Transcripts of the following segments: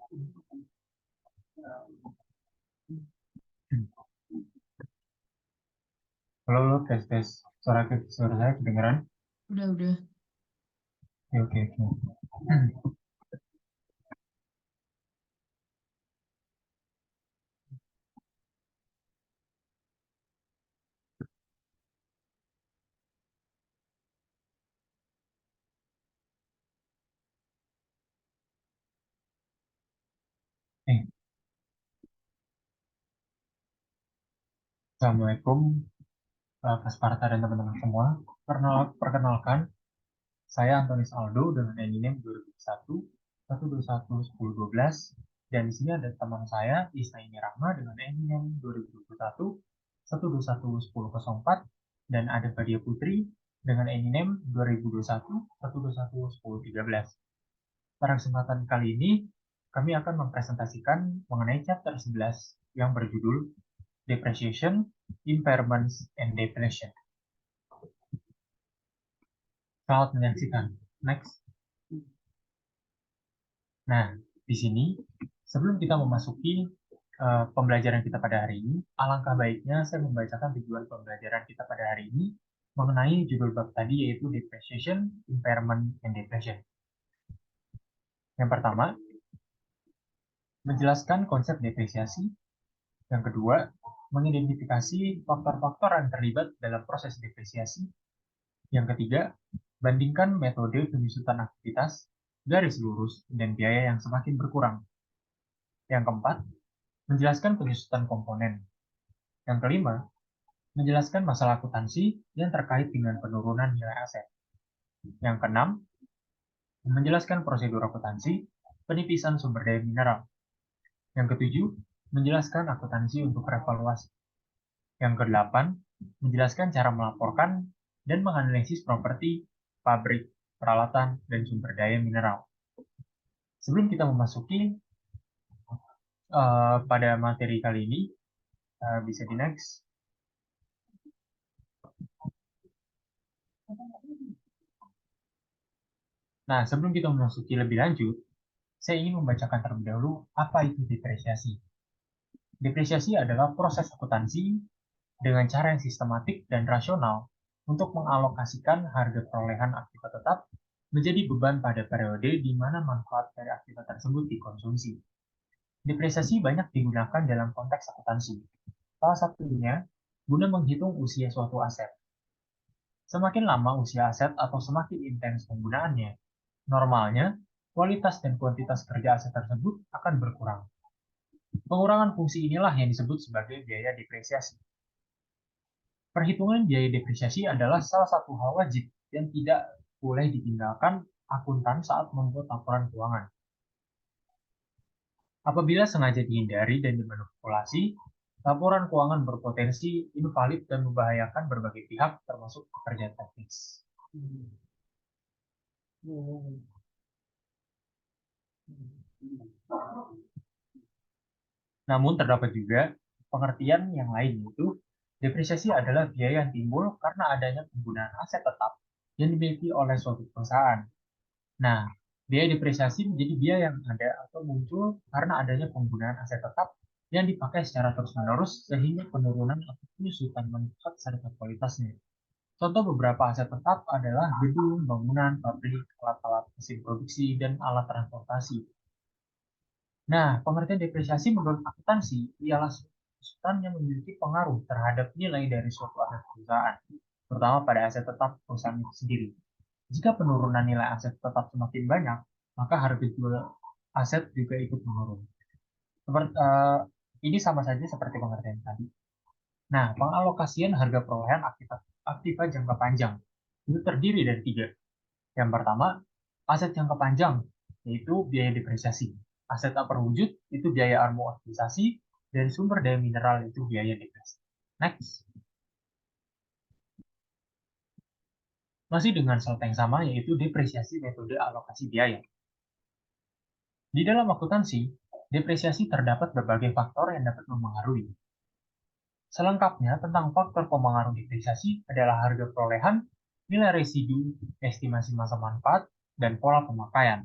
Halo, halo, tes, tes. Suara saya kedengeran? Udah. Ya, oke, oke. Nih, Assalamualaikum, Kak Sparta dan teman-teman semua. Perkenalkan, saya Antonis Aldo dengan NIM 2001, 121, 10, 12. Dan di sini ada teman saya, Isnaini Rahma dengan NIM 2021, 121, 10, 04. Dan ada Fadia Putri dengan NIM 2021, 121, 10, 13. Pada kesempatan kali ini, kami akan mempresentasikan mengenai chapter 11 yang berjudul Depreciation, Impairments, and Deflation. Selamat menyaksikan. Next. Nah, di sini, sebelum kita memasuki pembelajaran kita pada hari ini, alangkah baiknya saya membacakan tujuan pembelajaran kita pada hari ini mengenai judul bab tadi, yaitu Depreciation, Impairment, and Deflation. Yang pertama, menjelaskan konsep depresiasi. Yang kedua, mengidentifikasi faktor-faktor yang terlibat dalam proses depresiasi. Yang ketiga, bandingkan metode penyusutan aktivitas, garis lurus, dan biaya yang semakin berkurang. Yang keempat, menjelaskan penyusutan komponen. Yang kelima, menjelaskan masalah akuntansi yang terkait dengan penurunan nilai aset. Yang keenam, menjelaskan prosedur akuntansi, penipisan sumber daya mineral. Yang ketujuh, menjelaskan akuntansi untuk revaluasi. Yang kedelapan, menjelaskan cara melaporkan dan menganalisis properti, pabrik, peralatan, dan sumber daya mineral. Sebelum kita memasuki pada materi kali ini, bisa di next. Nah, sebelum kita memasuki lebih lanjut, saya ingin membacakan terlebih dahulu apa itu depresiasi. Depresiasi adalah proses akuntansi dengan cara yang sistematik dan rasional untuk mengalokasikan harga perolehan aktiva tetap menjadi beban pada periode di mana manfaat dari aktiva tersebut dikonsumsi. Depresiasi banyak digunakan dalam konteks akuntansi. Salah satunya guna menghitung usia suatu aset. Semakin lama usia aset atau semakin intens penggunaannya, normalnya kualitas dan kuantitas kerja aset tersebut akan berkurang. Pengurangan fungsi inilah yang disebut sebagai biaya depresiasi. Perhitungan biaya depresiasi adalah salah satu hal wajib yang tidak boleh ditinggalkan akuntan saat membuat laporan keuangan. Apabila sengaja dihindari dan dimanipulasi, laporan keuangan berpotensi invalid dan membahayakan berbagai pihak, termasuk pekerja teknis. Namun terdapat juga pengertian yang lain, yaitu depresiasi adalah biaya yang timbul karena adanya penggunaan aset tetap yang dimiliki oleh suatu perusahaan. Nah, biaya depresiasi menjadi biaya yang ada atau muncul karena adanya penggunaan aset tetap yang dipakai secara terus-menerus sehingga penurunan atau penyusutan manfaat serta kualitasnya. Contoh beberapa aset tetap adalah gedung, bangunan, pabrik, alat-alat mesin produksi, dan alat transportasi. Nah, pengertian depresiasi menurut akuntansi ialah penyusutan yang memiliki pengaruh terhadap nilai dari suatu aset perusahaan, terutama pada aset tetap perusahaan itu sendiri. Jika penurunan nilai aset tetap semakin banyak, maka harga jual aset juga ikut menurun. Seperti, ini sama saja seperti pengertian tadi. Nah, pengalokasian harga perolehan aktiva jangka panjang itu terdiri dari tiga. Yang pertama, aset jangka panjang, yaitu biaya depresiasi. Aset tak terwujud itu biaya amortisasi, dan sumber daya mineral itu biaya depresiasi. Next. Masih dengan slide yang sama, yaitu depresiasi metode alokasi biaya. Di dalam akuntansi, depresiasi terdapat berbagai faktor yang dapat mempengaruhi. Selengkapnya tentang faktor pemengaruh depresiasi adalah harga perolehan, nilai residu, estimasi masa manfaat, dan pola pemakaian.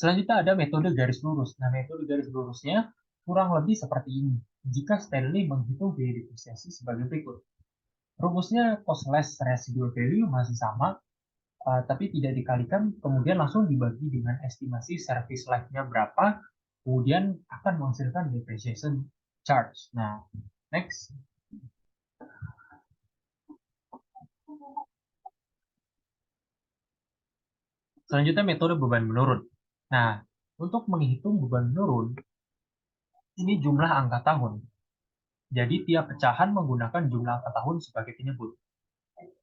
Selanjutnya ada metode garis lurus. Nah, metode garis lurusnya kurang lebih seperti ini. Jika Stanley menghitung biaya depresiasi sebagai berikut. Rumusnya cost less residual value masih sama, tapi tidak dikalikan, kemudian langsung dibagi dengan estimasi service life-nya berapa, kemudian akan menghasilkan depreciation charge. Nah, next. Selanjutnya metode beban menurun. Nah, untuk menghitung beban menurun, ini jumlah angka tahun. Jadi tiap pecahan menggunakan jumlah angka tahun sebagai penyebut.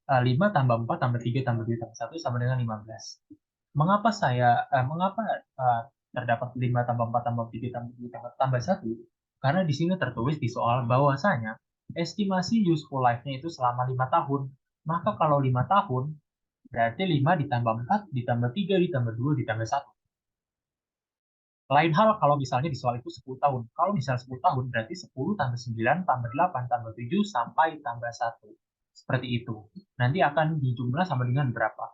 5 tambah 4 tambah 3 tambah 2 tambah 1 sama dengan 15. Mengapa terdapat 5 tambah 4 tambah 3 tambah 2 tambah 1? Karena di sini tertulis di soal bahwasanya estimasi useful life-nya itu selama 5 tahun. Maka kalau 5 tahun, berarti 5 ditambah 4 ditambah 3 ditambah 2 ditambah 1. Lain hal kalau misalnya di soal itu 10 tahun. Kalau misalnya 10 tahun, berarti 10 tambah 9 tambah 8 tambah 7 sampai tambah 1. Seperti itu. Nanti akan dijumlah sama dengan berapa.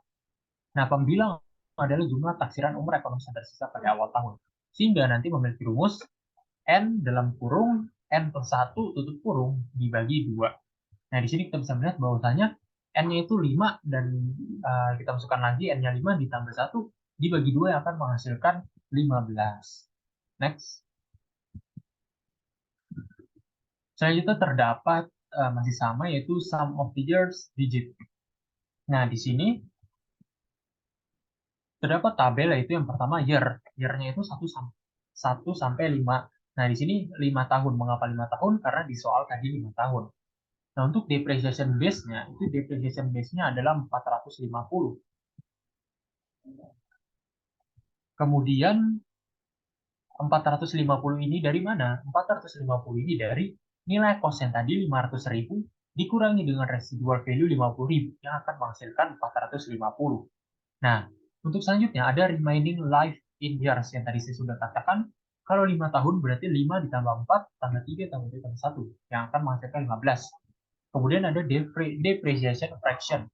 Nah, pembilang adalah jumlah taksiran umur ekonomi yang tersisa pada awal tahun. Sehingga nanti memiliki rumus N dalam kurung N plus 1 tutup kurung dibagi 2. Nah, di sini kita bisa melihat bahwasanya N-nya itu 5 dan kita masukkan lagi N-nya 5 ditambah 1 dibagi 2 yang akan menghasilkan 15. Next. Selanjutnya terdapat masih sama yaitu sum of the years digit. Nah, di sini terdapat tabel yaitu yang pertama year. Year-nya itu 1 sampai 5. Nah, di sini 5 tahun. Mengapa 5 tahun? Karena di soal tadi 5 tahun. Nah, untuk depreciation base-nya, itu depreciation base-nya adalah 450. Kemudian 450 ini dari mana? 450 ini dari nilai cost yang tadi 500.000 dikurangi dengan residual value 50.000 yang akan menghasilkan 450. Nah, untuk selanjutnya ada remaining life in years yang tadi saya sudah katakan. Kalau 5 tahun berarti 5 ditambah 4 tambah 3 tambah 2 tambah 1 yang akan menghasilkan 15. Kemudian ada depreciation fraction.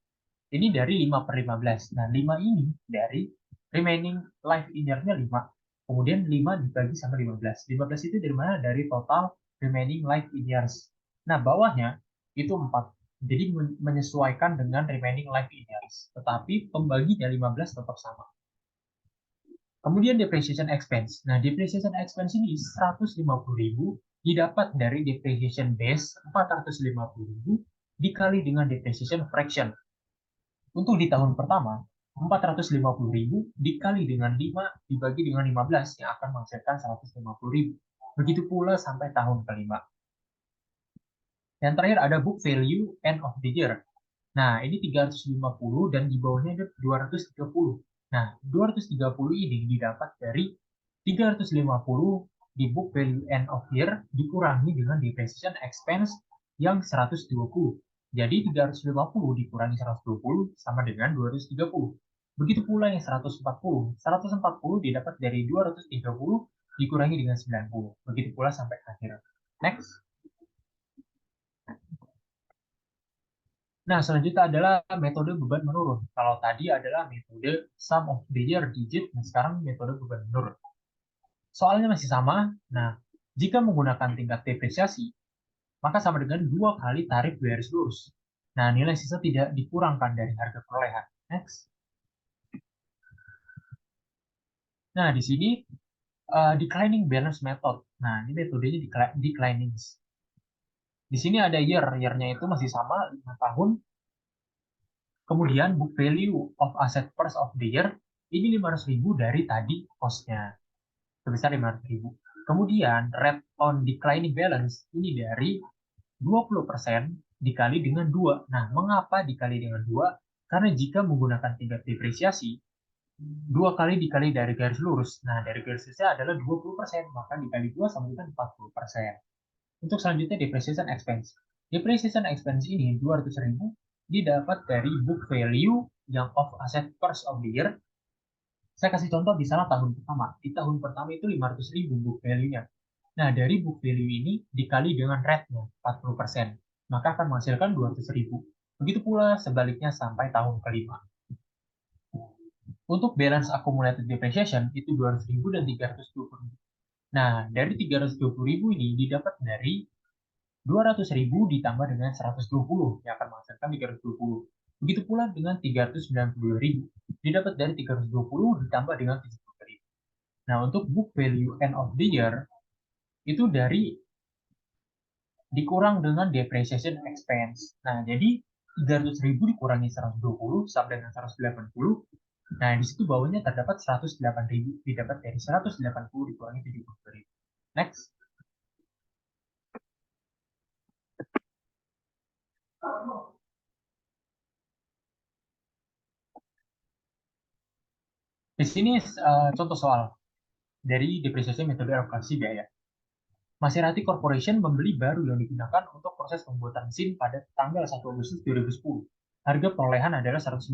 Ini dari 5 per 15. Nah, 5 ini dari remaining life in year-nya 5. Kemudian 5 dibagi sama 15. 15 itu dari mana? Dari total remaining life in years. Nah, bawahnya itu 4. Jadi menyesuaikan dengan remaining life in years. Tetapi pembaginya 15 tetap sama. Kemudian depreciation expense. Nah, depreciation expense ini 150.000 didapat dari depreciation base 450.000 dikali dengan depreciation fraction. Untuk di tahun pertama, 450.000 dikali dengan 5 dibagi dengan 15 yang akan menghasilkan 150.000. Begitu pula sampai tahun kelima. Yang terakhir ada book value end of the year. Nah, ini 350 dan di bawahnya ada 230. Nah, 230 ini didapat dari 350 di book value end of year dikurangi dengan depreciation expense yang 120. Jadi 350 dikurangi 120 sama dengan 230. Begitu pula yang 140. 140 didapat dari 230 dikurangi dengan 90. Begitu pula sampai akhir. Next. Nah, selanjutnya adalah metode beban menurun. Kalau tadi adalah metode sum of the year digit, nah sekarang metode beban menurun. Soalnya masih sama. Nah, jika menggunakan tingkat depresiasi, maka sama dengan 2 kali tarif garis lurus. Nah, nilai sisa tidak dikurangkan dari harga perolehan. Next. Nah, di sini declining balance method. Nah, ini metodenya declining. Di sini ada year. Year-nya itu masih sama, 5 tahun. Kemudian book value of asset first of the year, ini 500.000 dari tadi cost-nya. Sebesar 500.000. Kemudian rate on declining balance, ini dari 20% dikali dengan 2. Nah, mengapa dikali dengan 2? Karena jika menggunakan tingkat depresiasi, 2 kali dikali dari garis lurus. Nah, dari garis lurusnya adalah 20%, maka dikali 2 sama dengan 40%. Untuk selanjutnya depreciation expense. Depreciation expense ini 200.000 didapat dari book value yang of asset first of the year. Saya kasih contoh di sana tahun pertama. Di tahun pertama itu 500.000 book value-nya. Nah, dari book value ini dikali dengan rate-nya 40%, maka akan menghasilkan 200.000. Begitu pula sebaliknya sampai tahun kelima. Untuk balance accumulated depreciation itu 200.000 dan 320.000. Nah, dari 320.000 ini didapat dari 200.000 ditambah dengan 120 yang akan menghasilkan 320. Begitu pula dengan 392.000 didapat dari 320 ditambah dengan 70.000. Nah, untuk book value end of the year itu dari dikurang dengan depreciation expense. Nah, jadi 300.000 dikurangi 120 sampai dengan 180. Nah, di situ bawahnya terdapat 108.000 didapat dari 180 dikurangi 70.000. Next. Di sini contoh soal dari depresiasi metode alokasi biaya. Maserati Corporation membeli baru yang digunakan untuk proses pembuatan mesin pada tanggal 1 Agustus 2010. Harga perolehan adalah 150.000.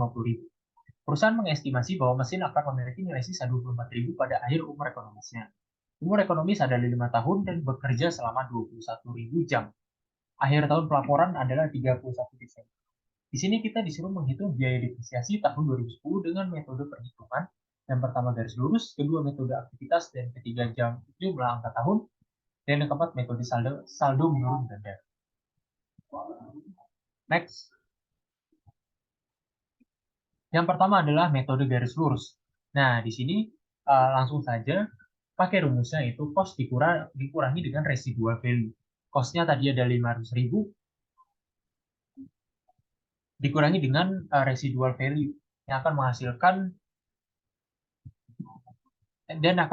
Perusahaan mengestimasi bahwa mesin akan memiliki nilai sisa 24.000 pada akhir umur ekonomisnya. Umur ekonomis adalah 5 tahun dan bekerja selama 21.000 jam. Akhir tahun pelaporan adalah 31 Desember. Di sini kita disuruh menghitung biaya depresiasi tahun 2010 dengan metode perhitungan. Yang pertama garis lurus, kedua metode aktivitas, dan ketiga jumlah angka tahun, dan yang keempat metode saldo menurun ganda. Next. Yang pertama adalah metode garis lurus. Nah, di sini langsung saja pakai rumusnya itu cost dikurangi dengan residual value. Cost-nya tadi ada 500.000 dikurangi dengan residual value yang akan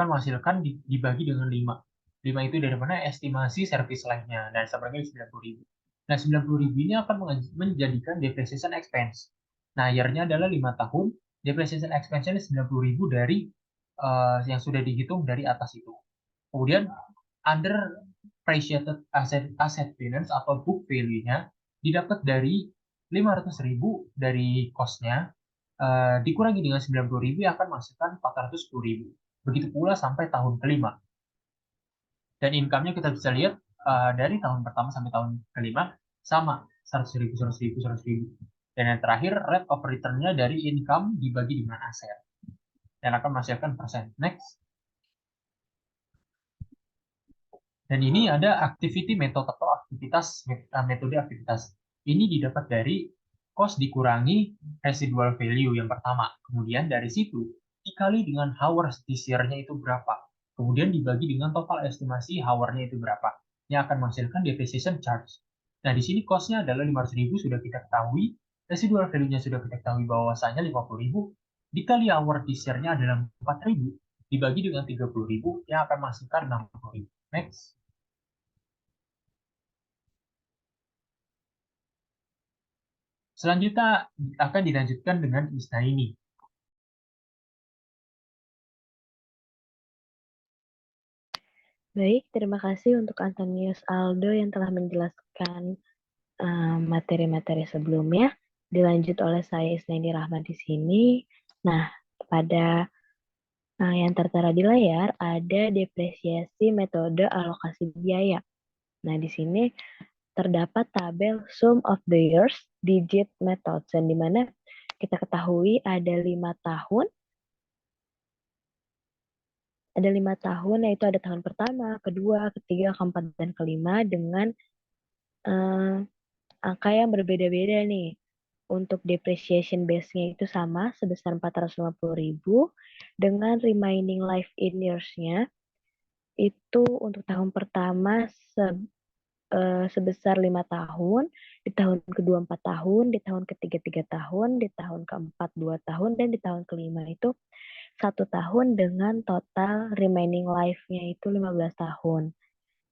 menghasilkan dibagi dengan 5. 5 itu dari mana? Estimasi service life-nya. Dan sebenarnya 90.000. Nah, 90.000 ini akan menjadikan depreciation expense. Nah, year-nya adalah 5 tahun. Depreciation expense-nya 90.000 dari yang sudah dihitung dari atas itu. Kemudian, under appreciated asset balance atau book value-nya didapat dari 500.000 dari cost-nya, dikurangi dengan 90.000 yang akan menghasilkan 410.000. Begitu pula sampai tahun kelima. Dan income-nya kita bisa lihat dari tahun pertama sampai tahun kelima sama 100.000, 100.000, 100.000. Dan yang terakhir rate of return-nya dari income dibagi dengan aset dan akan menghasilkan persen. Next. Dan ini ada activity method atau metode aktivitas. Ini didapat dari cost dikurangi residual value yang pertama. Kemudian dari situ dikali dengan hours this year-nya itu berapa. Kemudian dibagi dengan total estimasi hour-nya itu berapa. Yang akan menghasilkan depreciation charge. Nah, di sini cost-nya adalah 500.000 sudah kita ketahui. Residual value-nya sudah kita ketahui bahwasanya 50.000. Dikali hour this year-nya adalah 4.000. Dibagi dengan 30.000 yang akan menghasilkan 60.000. Next. Selanjutnya akan dilanjutkan dengan istilah ini. Baik, terima kasih untuk Antonius Aldo yang telah menjelaskan materi-materi sebelumnya. Dilanjut oleh saya Isnaini Rahman di sini. Nah, pada yang tertera di layar ada depresiasi metode alokasi biaya. Nah, di sini terdapat tabel sum of the years digit methods, yang dimana kita ketahui ada 5 tahun, yaitu ada tahun pertama, kedua, ketiga, keempat, dan kelima dengan angka yang berbeda-beda nih. Untuk depreciation base-nya itu sama sebesar 450.000 dengan remaining life in years-nya itu untuk tahun pertama sebesar 5 tahun, di tahun kedua 4 tahun, di tahun ketiga 3 tahun, di tahun keempat 2 tahun, dan di tahun kelima itu 1 tahun dengan total remaining life-nya itu 15 tahun.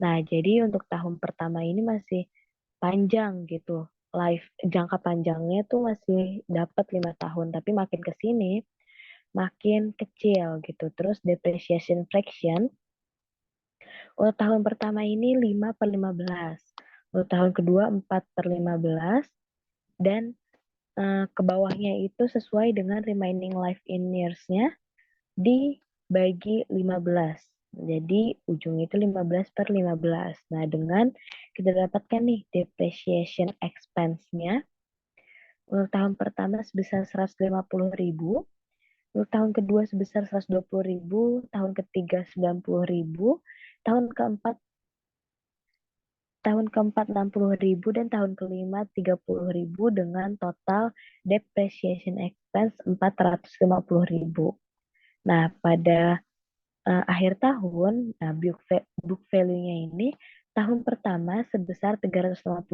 Nah, jadi untuk tahun pertama ini masih panjang gitu. Jangka panjangnya tuh masih dapat 5 tahun, tapi makin ke sini makin kecil gitu. Terus depreciation fraction untuk tahun pertama ini 5/15. Untuk tahun kedua 4/15 dan ke bawahnya itu sesuai dengan remaining life in years-nya dibagi 15. Jadi ujungnya itu 15/15. Nah, dengan kita dapatkan nih depreciation expense-nya untuk tahun pertama sebesar 150.000 Untuk tahun kedua sebesar 120.000, tahun ketiga 90.000, tahun keempat tahun keempat 60.000 dan tahun kelima 30.000 dengan total depreciation expense 450.000. Nah, pada akhir tahun, nah book value-nya ini tahun pertama sebesar 350.000,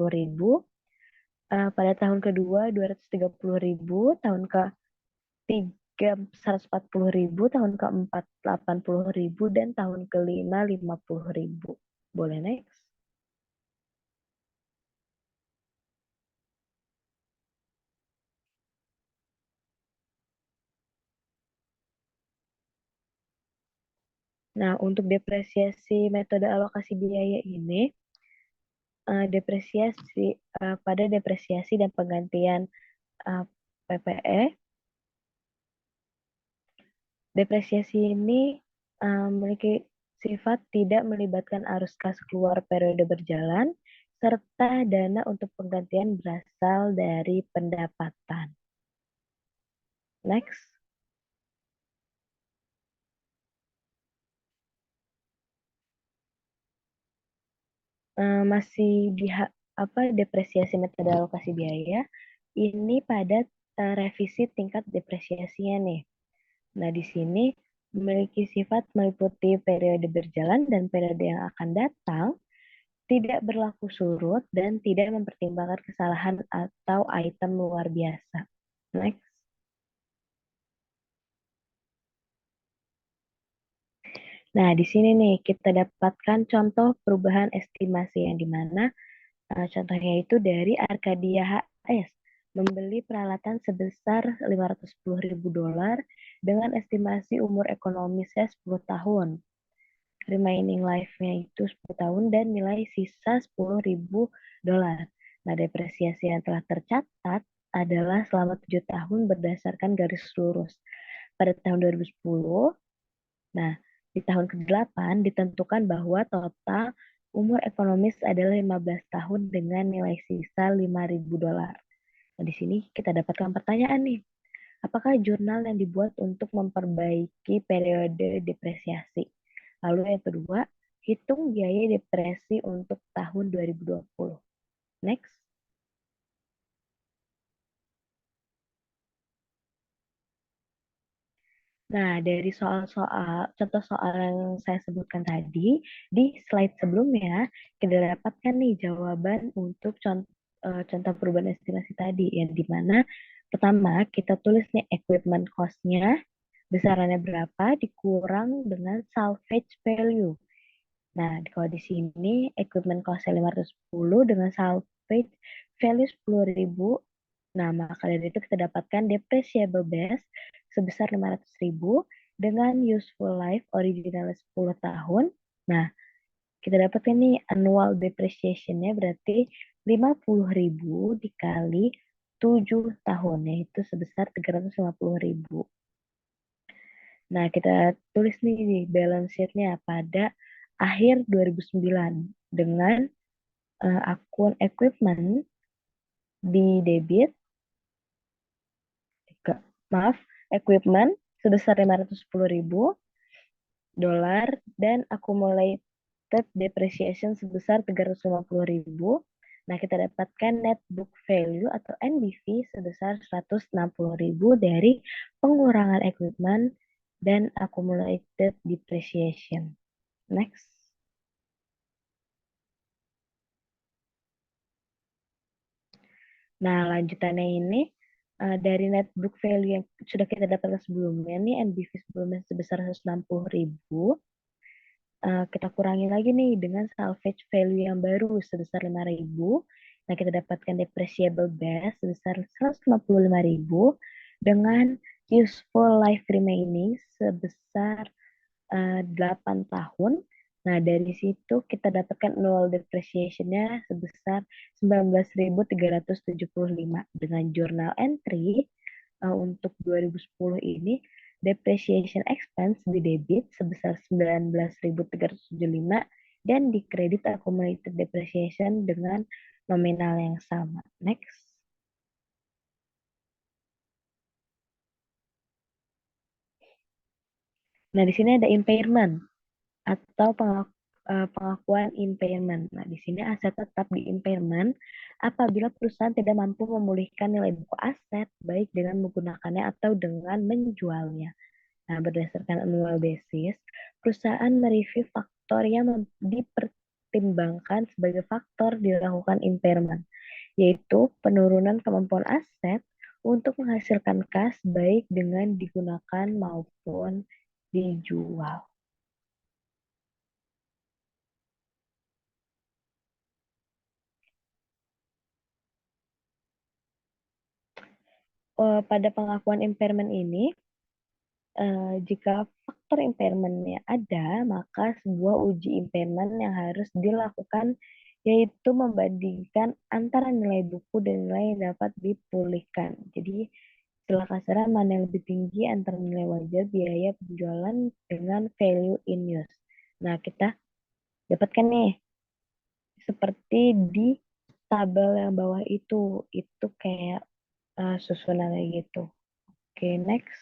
pada tahun kedua 230.000, tahun ketiga 140.000, tahun keempat 80.000 dan tahun kelima 50.000. Boleh next? Nah, untuk depresiasi metode alokasi biaya ini, depresiasi pada depresiasi dan penggantian PPE, depresiasi ini memiliki sifat tidak melibatkan arus kas keluar periode berjalan, serta dana untuk penggantian berasal dari pendapatan. Next. Masih di depresiasi metode alokasi biaya, ini pada revisi tingkat depresiasinya nih. Nah, di sini memiliki sifat meliputi periode berjalan dan periode yang akan datang, tidak berlaku surut, dan tidak mempertimbangkan kesalahan atau item luar biasa. Next. Nah, di sini nih kita dapatkan contoh perubahan estimasi yang dimana contohnya itu dari Arcadia HS membeli peralatan sebesar 510.000 dolar dengan estimasi umur ekonomisnya 10 tahun. Remaining life-nya itu 10 tahun dan nilai sisa 10.000 dolar. Nah, depresiasi yang telah tercatat adalah selama 7 tahun berdasarkan garis lurus. Pada tahun 2010, nah, di tahun ke-8 ditentukan bahwa total umur ekonomis adalah 15 tahun dengan nilai sisa 5.000 dolar. Nah, di sini kita dapatkan pertanyaan nih. Apakah jurnal yang dibuat untuk memperbaiki periode depresiasi? Lalu yang kedua, hitung biaya depresi untuk tahun 2020. Next. Nah, dari contoh soal yang saya sebutkan tadi, di slide sebelumnya, kita dapatkan nih jawaban untuk contoh perubahan estimasi tadi, yang dimana pertama kita tulis nih equipment cost-nya, besarannya berapa, dikurang dengan salvage value. Nah, kalau di sini equipment cost-nya 510 dengan salvage value 10.000. Nah, maka dari itu kita dapatkan depreciable base sebesar 500.000 dengan useful life original 10 tahun. Nah, kita dapatkan nih annual depreciation-nya berarti 50.000 dikali 7 tahun, yaitu sebesar 350.000. Nah, kita tulis nih di balance sheet-nya pada akhir 2009 dengan akun equipment di debit, maaf, equipment sebesar 510.000 dolar dan accumulated depreciation sebesar 350.000. Nah, kita dapatkan net book value atau NBV sebesar 160.000 dari pengurangan equipment dan accumulated depreciation. Next. Nah, lanjutannya ini dari net book value yang sudah kita dapatkan sebelumnya, nih NBV sebelumnya sebesar 160.000, kita kurangi lagi nih dengan salvage value yang baru sebesar 5.000. Nah, kita dapatkan depreciable base sebesar 155.000 dengan useful life remaining sebesar 8 tahun. Nah, dari situ kita dapatkan annual depreciation-nya sebesar 19.375 dengan journal entry untuk 2010 ini depreciation expense di debit sebesar 19.375 dan di kredit accumulated depreciation dengan nominal yang sama. Next. Nah, di sini ada impairment atau pengakuan impairment. Nah, di sini aset tetap di impairment apabila perusahaan tidak mampu memulihkan nilai buku aset, baik dengan menggunakannya atau dengan menjualnya. Nah, berdasarkan annual basis, perusahaan mereview faktor yang dipertimbangkan sebagai faktor dilakukan impairment, yaitu penurunan kemampuan aset untuk menghasilkan kas baik dengan digunakan maupun dijual. Pada pengakuan impairment ini, jika faktor impairment-nya ada, maka sebuah uji impairment yang harus dilakukan yaitu membandingkan antara nilai buku dan nilai yang dapat dipulihkan. Jadi, istilah kasarnya mana yang lebih tinggi antara nilai wajar biaya penjualan dengan value in use. Nah, kita dapatkan nih, seperti di tabel yang bawah itu kayak susunannya gitu. Oke, next.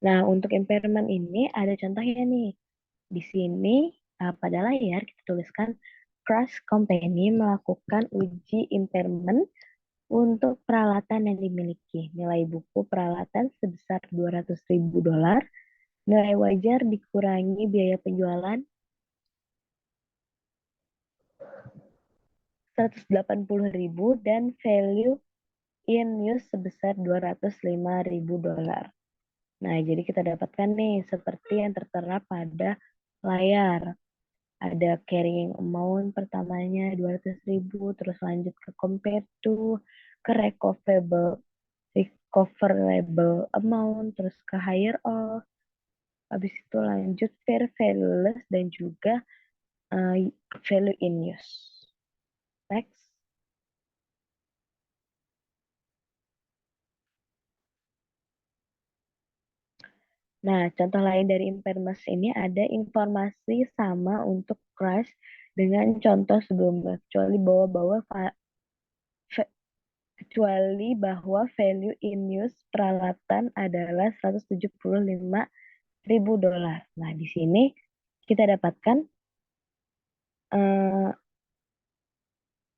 Nah, untuk impairment ini ada contohnya nih. Di sini pada layar kita tuliskan Crash Company melakukan uji impairment untuk peralatan yang dimiliki. Nilai buku peralatan sebesar $200.000, nilai wajar dikurangi biaya penjualan $180.000 dan value in use sebesar $205.000. Nah, jadi kita dapatkan nih seperti yang tertera pada layar. Ada carrying amount pertamanya 200.000, terus lanjut ke compare to, ke recoverable amount, terus ke higher of, habis itu lanjut fair value less dan juga value in use. Next. Nah, contoh lain dari impairment ini ada informasi sama untuk crash dengan contoh sebelumnya, kecuali bahwa value in use peralatan adalah $175.000. Nah, di sini kita dapatkan eh,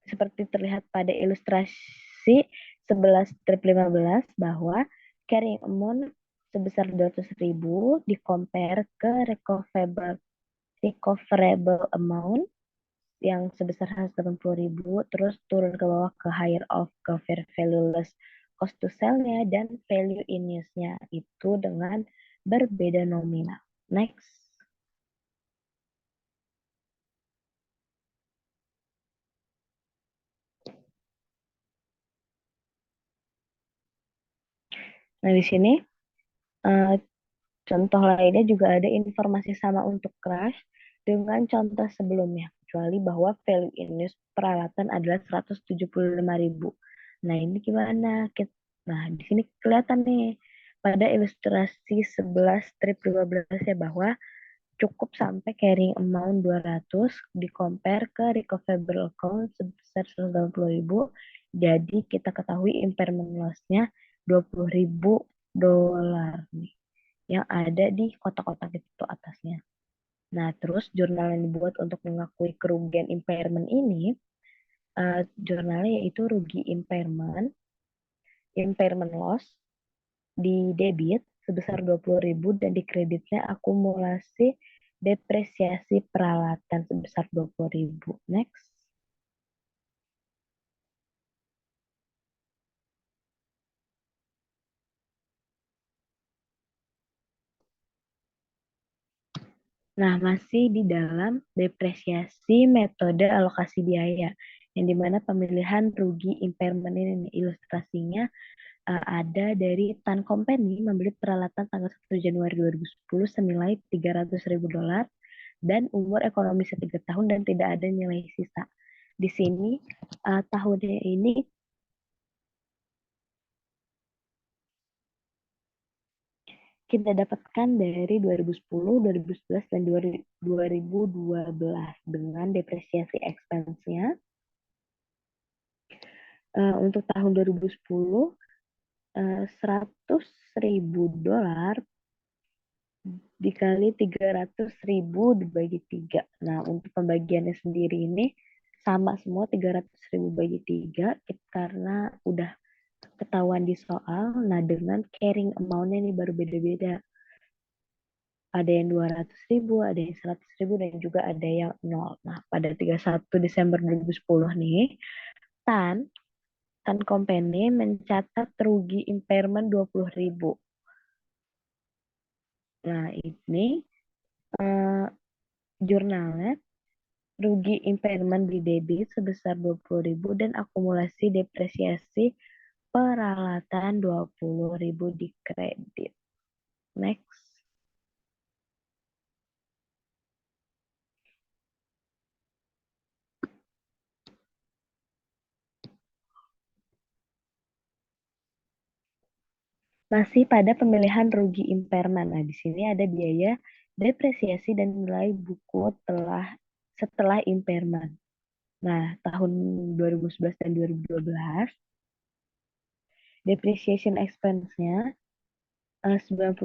seperti terlihat pada ilustrasi 11-15 bahwa carrying amount sebesar 200.000 di compare ke recoverable amount yang sebesar 180.000, terus turun ke bawah ke higher of, ke fair value less cost to sell-nya, dan value in use-nya itu dengan berbeda nominal. Next. Nah, di sini uh, contoh lainnya juga ada informasi sama untuk crash dengan contoh sebelumnya, kecuali bahwa value in use peralatan adalah 175.000. Nah, ini gimana? Nah, di sini kelihatan nih pada ilustrasi 11-15 ya bahwa cukup sampai carrying amount 200 di compare ke recoverable account sebesar 180.000. Jadi kita ketahui impairment loss-nya $20.000 nih yang ada di kotak-kotak itu atasnya. Nah, terus jurnal yang dibuat untuk mengakui kerugian impairment ini, jurnalnya yaitu rugi impairment loss, di debit sebesar 20.000 dan di kreditnya akumulasi depresiasi peralatan sebesar 20.000. Next. Nah, masih di dalam depresiasi metode alokasi biaya, yang dimana pemilihan rugi impairment ini ilustrasinya ada dari Tan Company membeli peralatan tanggal 1 Januari 2010 senilai $300.000 dan umur ekonomisnya 3 tahun dan tidak ada nilai sisa. Di sini tahunnya ini kita dapatkan dari 2010, 2011, dan 2012 dengan depresiasi expense-nya Untuk tahun 2010, $100.000 dikali 300.000 dibagi 3. Nah, untuk pembagiannya sendiri ini sama semua, 300.000 bagi 3 karena udah ketahuan di soal. Nah, dengan carrying amount-nya ini baru beda-beda. Ada yang 200.000, ada yang 100.000, dan juga ada yang 0. Nah, pada 31 Desember 2010 nih, Tan Tan Company mencatat rugi impairment 20.000. Nah, ini eh, jurnalnya rugi impairment di debit sebesar 20.000 dan akumulasi depresiasi peralatan 20.000 di kredit. Next. Masih pada pemilihan rugi impairment. Nah, di sini ada biaya depresiasi dan nilai buku setelah impairment. Nah, tahun 2011 dan 2012, depreciation expense-nya 90.000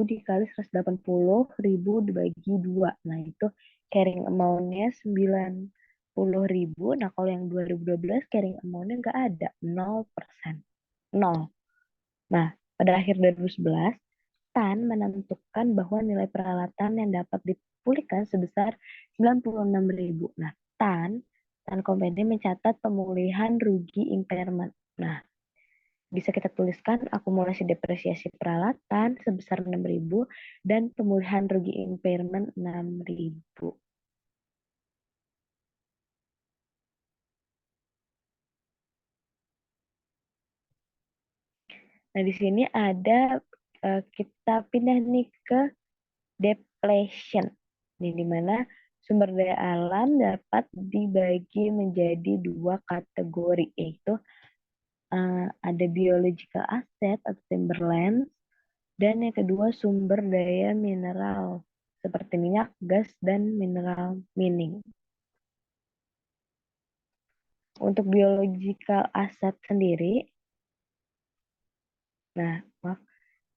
dikali 180.000 dibagi 2. Nah, itu carrying amount-nya 90.000. Nah, kalau yang 2012 carrying amount-nya nggak ada, 0%. 0. Nah, pada akhir 2011, Tan menentukan bahwa nilai peralatan yang dapat dipulihkan sebesar 96.000. Nah, Tan Company mencatat pemulihan rugi impairment. Nah, bisa kita tuliskan akumulasi depresiasi peralatan sebesar 6.000 dan pemulihan rugi impairment 6.000. Nah, di sini ada kita pindah nih ke depletion. Ini di mana sumber daya alam dapat dibagi menjadi dua kategori, yaitu ada biological asset atau timberlands, dan yang kedua sumber daya mineral seperti minyak, gas, dan mineral mining. Untuk biological asset sendiri, nah, maaf,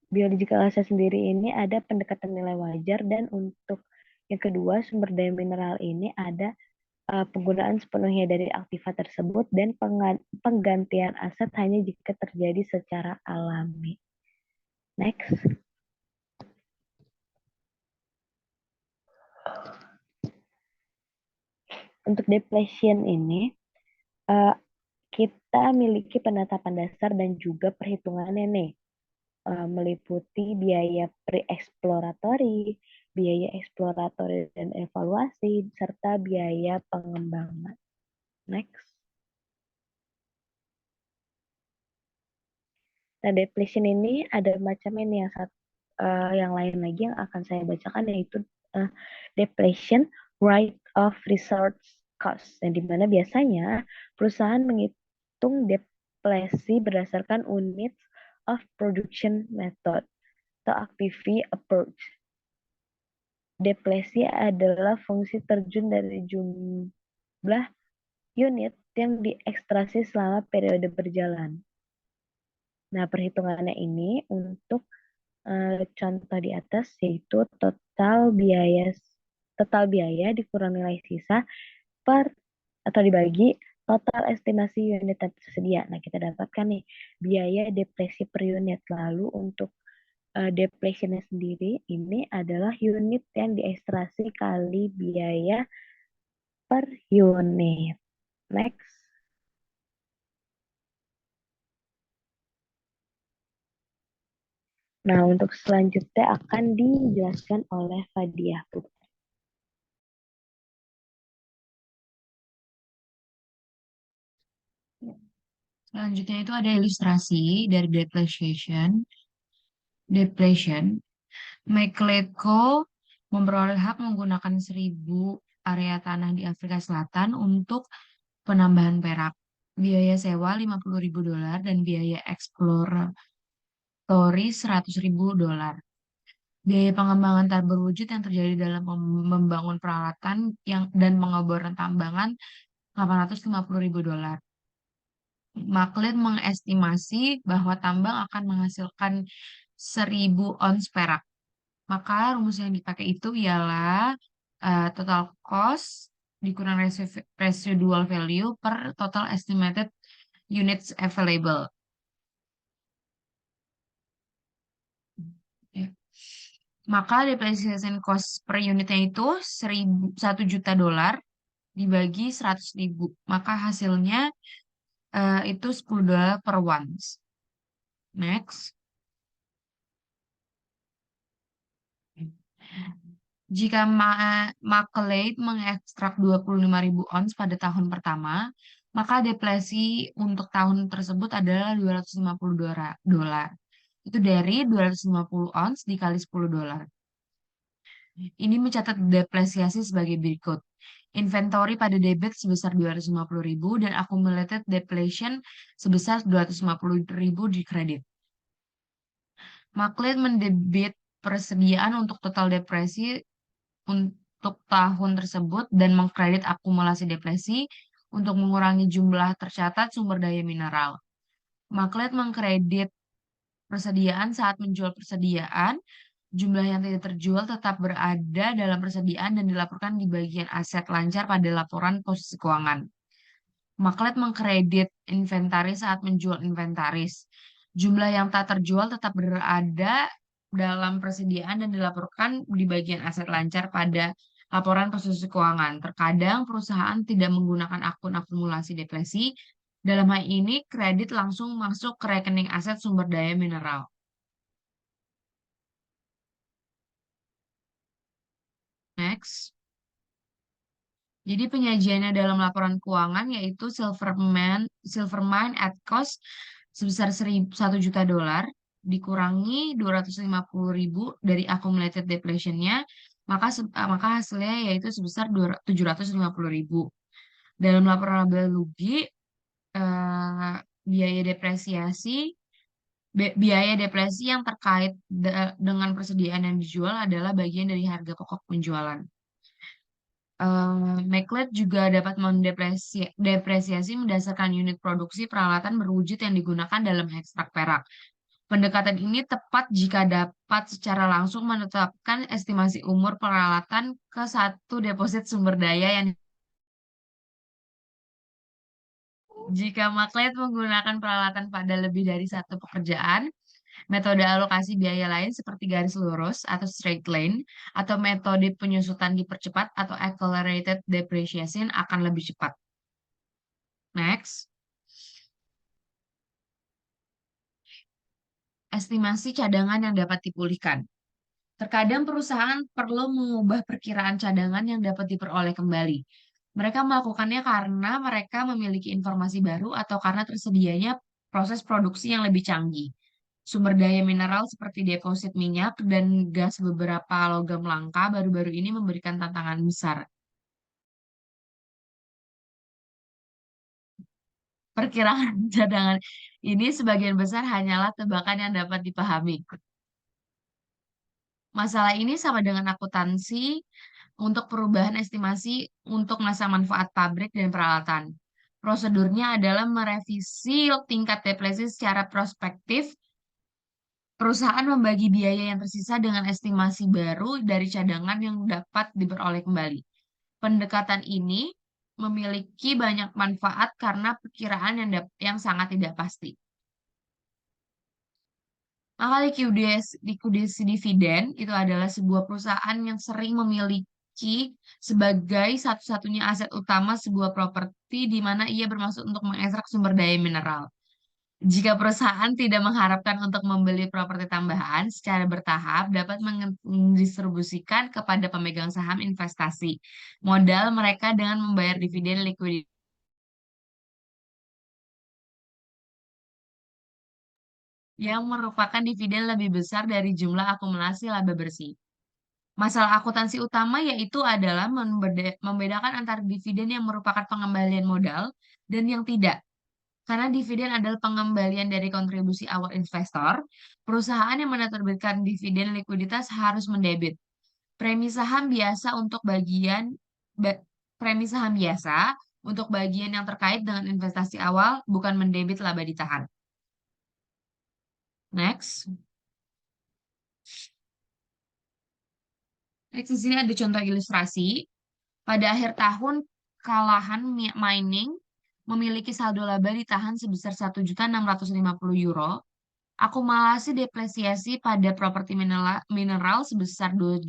biological asset sendiri ini ada pendekatan nilai wajar, dan untuk yang kedua sumber daya mineral ini ada penggunaan sepenuhnya dari aktiva tersebut dan penggantian aset hanya jika terjadi secara alami. Next. Untuk depletion ini, kita miliki penetapan dasar dan juga perhitungannya nih. Meliputi biaya pre-eksploratory, biaya eksploratory dan evaluasi, serta biaya pengembangan. Next. Nah, depletion ini ada macam ini, yang lain lagi yang akan saya bacakan, yaitu depletion right of research cost, yang dimana biasanya perusahaan menghitung depresi berdasarkan units of production method atau activity approach. Depresi adalah fungsi terjun dari jumlah unit yang diekstraksi selama periode berjalan. Nah, perhitungannya ini untuk contoh di atas yaitu total biaya dikurang nilai sisa per atau dibagi total estimasi unit yang tersedia. Nah, kita dapatkan nih biaya depresi per unit. Lalu untuk depletionnya sendiri ini adalah unit yang diekstraksi kali biaya per unit. Next. Nah, untuk selanjutnya akan dijelaskan oleh Fadiah. Selanjutnya itu ada ilustrasi dari depletion. McLeodco memperoleh hak menggunakan 1.000 area tanah di Afrika Selatan untuk penambahan perak. Biaya sewa $50.000 dan biaya eksplorasi $100.000. Biaya pengembangan tak berwujud yang terjadi dalam membangun peralatan dan pengeboran tambangan $850.000. McLeod mengestimasi bahwa tambang akan menghasilkan 1.000 ons perak. Maka rumus yang dipakai itu ialah total cost dikurang residual value per total estimated units available. Ya. Maka depreciation cost per unitnya itu $1 juta dibagi 100.000. Maka hasilnya itu $10 per ounce. Next. Jika McLeod mengekstrak 25.000 ons pada tahun pertama, maka deflasi untuk tahun tersebut adalah $250. Itu dari 250 ons dikali $10. Ini mencatat depresiasi sebagai berikut. Inventory pada debit sebesar 250.000 dan accumulated depletion sebesar 250.000 di kredit. McLeod mendebit persediaan untuk total depresi untuk tahun tersebut dan mengkredit akumulasi depresi untuk mengurangi jumlah tercatat sumber daya mineral. McLeod mengkredit persediaan saat menjual persediaan, jumlah yang tidak terjual tetap berada dalam persediaan dan dilaporkan di bagian aset lancar pada laporan posisi keuangan. McLeod mengkredit inventaris saat menjual inventaris. Jumlah yang tak terjual tetap berada dalam persediaan dan dilaporkan di bagian aset lancar pada laporan posisi keuangan. Terkadang perusahaan tidak menggunakan akun akumulasi depresi. Dalam hal ini, kredit langsung masuk ke rekening aset sumber daya mineral. Next. Jadi penyajiannya dalam laporan keuangan yaitu silver mine at cost sebesar $1 juta dikurangi 250.000 dari accumulated depletion-nya, maka hasilnya yaitu sebesar 750.000. Dalam laporan laba rugi, biaya depresi yang terkait dengan persediaan yang dijual adalah bagian dari harga pokok penjualan. McLeod juga dapat mendepresiasi berdasarkan unit produksi peralatan berwujud yang digunakan dalam ekstrak perak. Pendekatan ini tepat jika dapat secara langsung menetapkan estimasi umur peralatan ke satu deposit sumber daya yang jika McLeod menggunakan peralatan pada lebih dari satu pekerjaan, metode alokasi biaya lain seperti garis lurus atau straight line atau metode penyusutan dipercepat atau accelerated depreciation akan lebih cepat. Next. Estimasi cadangan yang dapat dipulihkan. Terkadang perusahaan perlu mengubah perkiraan cadangan yang dapat diperoleh kembali. Mereka melakukannya karena mereka memiliki informasi baru atau karena tersedianya proses produksi yang lebih canggih. Sumber daya mineral seperti deposit minyak dan gas beberapa logam langka baru-baru ini memberikan tantangan besar. Perkiraan cadangan ini sebagian besar hanyalah tebakan yang dapat dipahami. Masalah ini sama dengan akuntansi untuk perubahan estimasi untuk masa manfaat pabrik dan peralatan. Prosedurnya adalah merevisi tingkat depresi secara prospektif. Perusahaan membagi biaya yang tersisa dengan estimasi baru dari cadangan yang dapat diperoleh kembali. Pendekatan ini memiliki banyak manfaat karena perkiraan yang sangat tidak pasti. Maka likuidasi dividen itu adalah sebuah perusahaan yang sering memiliki sebagai satu-satunya aset utama sebuah properti di mana ia bermaksud untuk mengekstrak sumber daya mineral. Jika perusahaan tidak mengharapkan untuk membeli properti tambahan secara bertahap, dapat mendistribusikan kepada pemegang saham investasi modal mereka dengan membayar dividen likuiditas yang merupakan dividen lebih besar dari jumlah akumulasi laba bersih. Masalah akuntansi utama yaitu adalah membedakan antara dividen yang merupakan pengembalian modal dan yang tidak. Karena dividen adalah pengembalian dari kontribusi awal investor, perusahaan yang menerbitkan dividen likuiditas harus mendebit premi saham biasa untuk premi saham biasa untuk bagian yang terkait dengan investasi awal, bukan mendebit laba ditahan. Next. Next, di sini ada contoh ilustrasi. Pada akhir tahun, Kalahan Mining memiliki saldo laba ditahan sebesar 1.650 euro. Akumulasi depresiasi pada properti mineral sebesar 100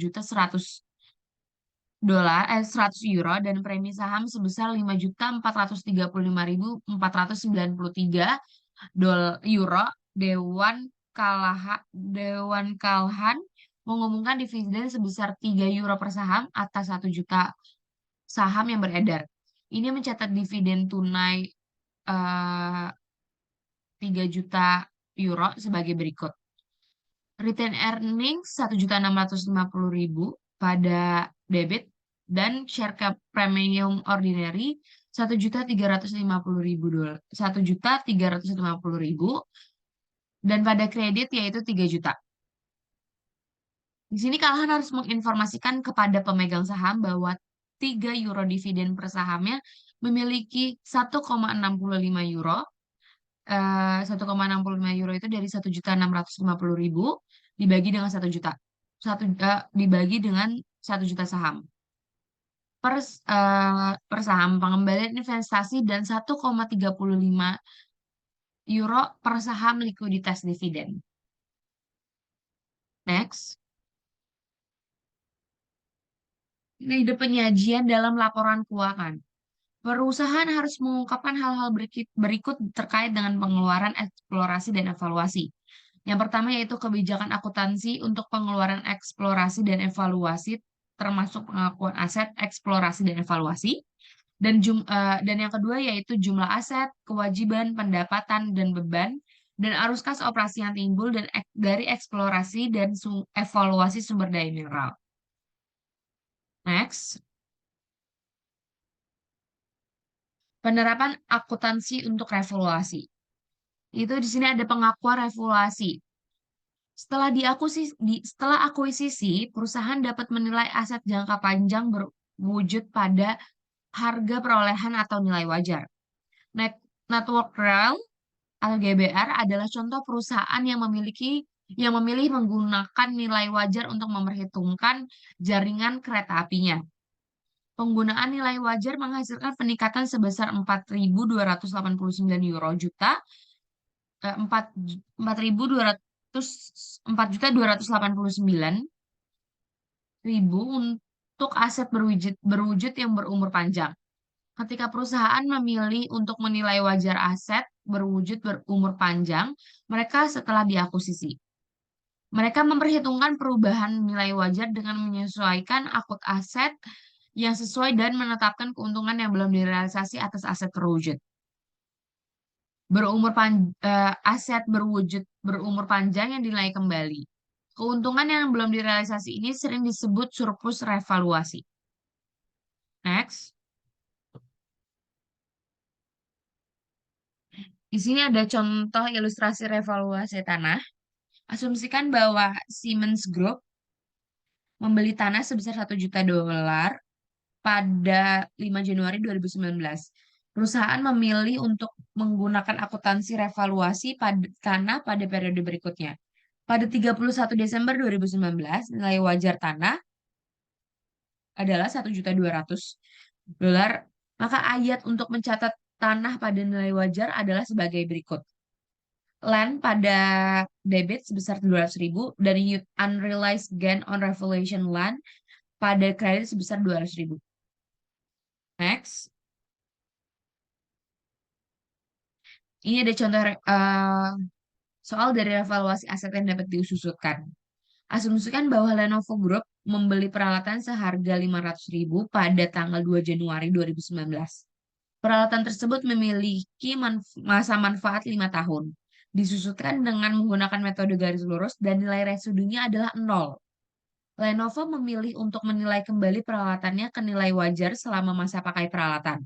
euro dan premi saham sebesar 5.435.493 euro. Dewan Kalhan mengumumkan dividen sebesar 3 euro per saham atas 1 juta saham yang beredar. Ini mencatat dividen tunai 3 juta euro sebagai berikut. Retain earnings 1.650.000 pada debit dan share cap premium ordinary 1.350.000 dolar, 1.350.000 dan pada kredit yaitu 3 juta. Di sini Kalahan harus menginformasikan kepada pemegang saham bahwa 3 euro dividen per sahamnya memiliki 1,65 euro. 1,65 euro itu dari 1.650.000 dibagi dengan 1 juta. Dibagi dengan 1 juta saham. Per saham pengembalian investasi dan 1,35 euro per saham likuiditas dividen. Next. Ini ada penyajian dalam laporan keuangan. Perusahaan harus mengungkapkan hal-hal berikut terkait dengan pengeluaran, eksplorasi, dan evaluasi. Yang pertama yaitu kebijakan akuntansi untuk pengeluaran eksplorasi dan evaluasi, termasuk pengakuan aset, eksplorasi, dan evaluasi. Dan yang kedua yaitu jumlah aset, kewajiban, pendapatan, dan beban, dan arus kas operasi yang timbul dari eksplorasi dan evaluasi sumber daya mineral. Next. Penerapan akuntansi untuk revaluasi. Itu di sini ada pengakuan revaluasi. Setelah akuisisi, perusahaan dapat menilai aset jangka panjang berwujud pada harga perolehan atau nilai wajar. Network Rail atau GBR adalah contoh perusahaan yang memilih menggunakan nilai wajar untuk memperhitungkan jaringan kereta apinya. Penggunaan nilai wajar menghasilkan peningkatan sebesar 4.289 euro juta 4.289.000 untuk aset berwujud yang berumur panjang. Ketika perusahaan memilih untuk menilai wajar aset berwujud berumur panjang, mereka setelah diakuisisi. Mereka memperhitungkan perubahan nilai wajar dengan menyesuaikan akut aset yang sesuai dan menetapkan keuntungan yang belum direalisasi atas aset terwujud. Aset berwujud berumur panjang yang dinilai kembali. Keuntungan yang belum direalisasi ini sering disebut surplus revaluasi. Next. Di sini ada contoh ilustrasi revaluasi tanah. Asumsikan bahwa Siemens Group membeli tanah sebesar 1 juta dolar pada 5 Januari 2019. Perusahaan memilih untuk menggunakan akuntansi revaluasi tanah pada periode berikutnya. Pada 31 Desember 2019, nilai wajar tanah adalah 1.200.000 dolar. Maka ayat untuk mencatat tanah pada nilai wajar adalah sebagai berikut. Land pada debit sebesar 200.000 dan unrealized gain on revaluation land pada kredit sebesar 200.000. Next. Ini ada contoh soal dari evaluasi aset yang dapat disusutkan. Asumsikan bahwa Lenovo Group membeli peralatan seharga 500.000 pada tanggal 2 Januari 2019. Peralatan tersebut memiliki masa manfaat 5 tahun. Disusutkan dengan menggunakan metode garis lurus dan nilai residunya adalah 0. Lenovo memilih untuk menilai kembali peralatannya ke nilai wajar selama masa pakai peralatan.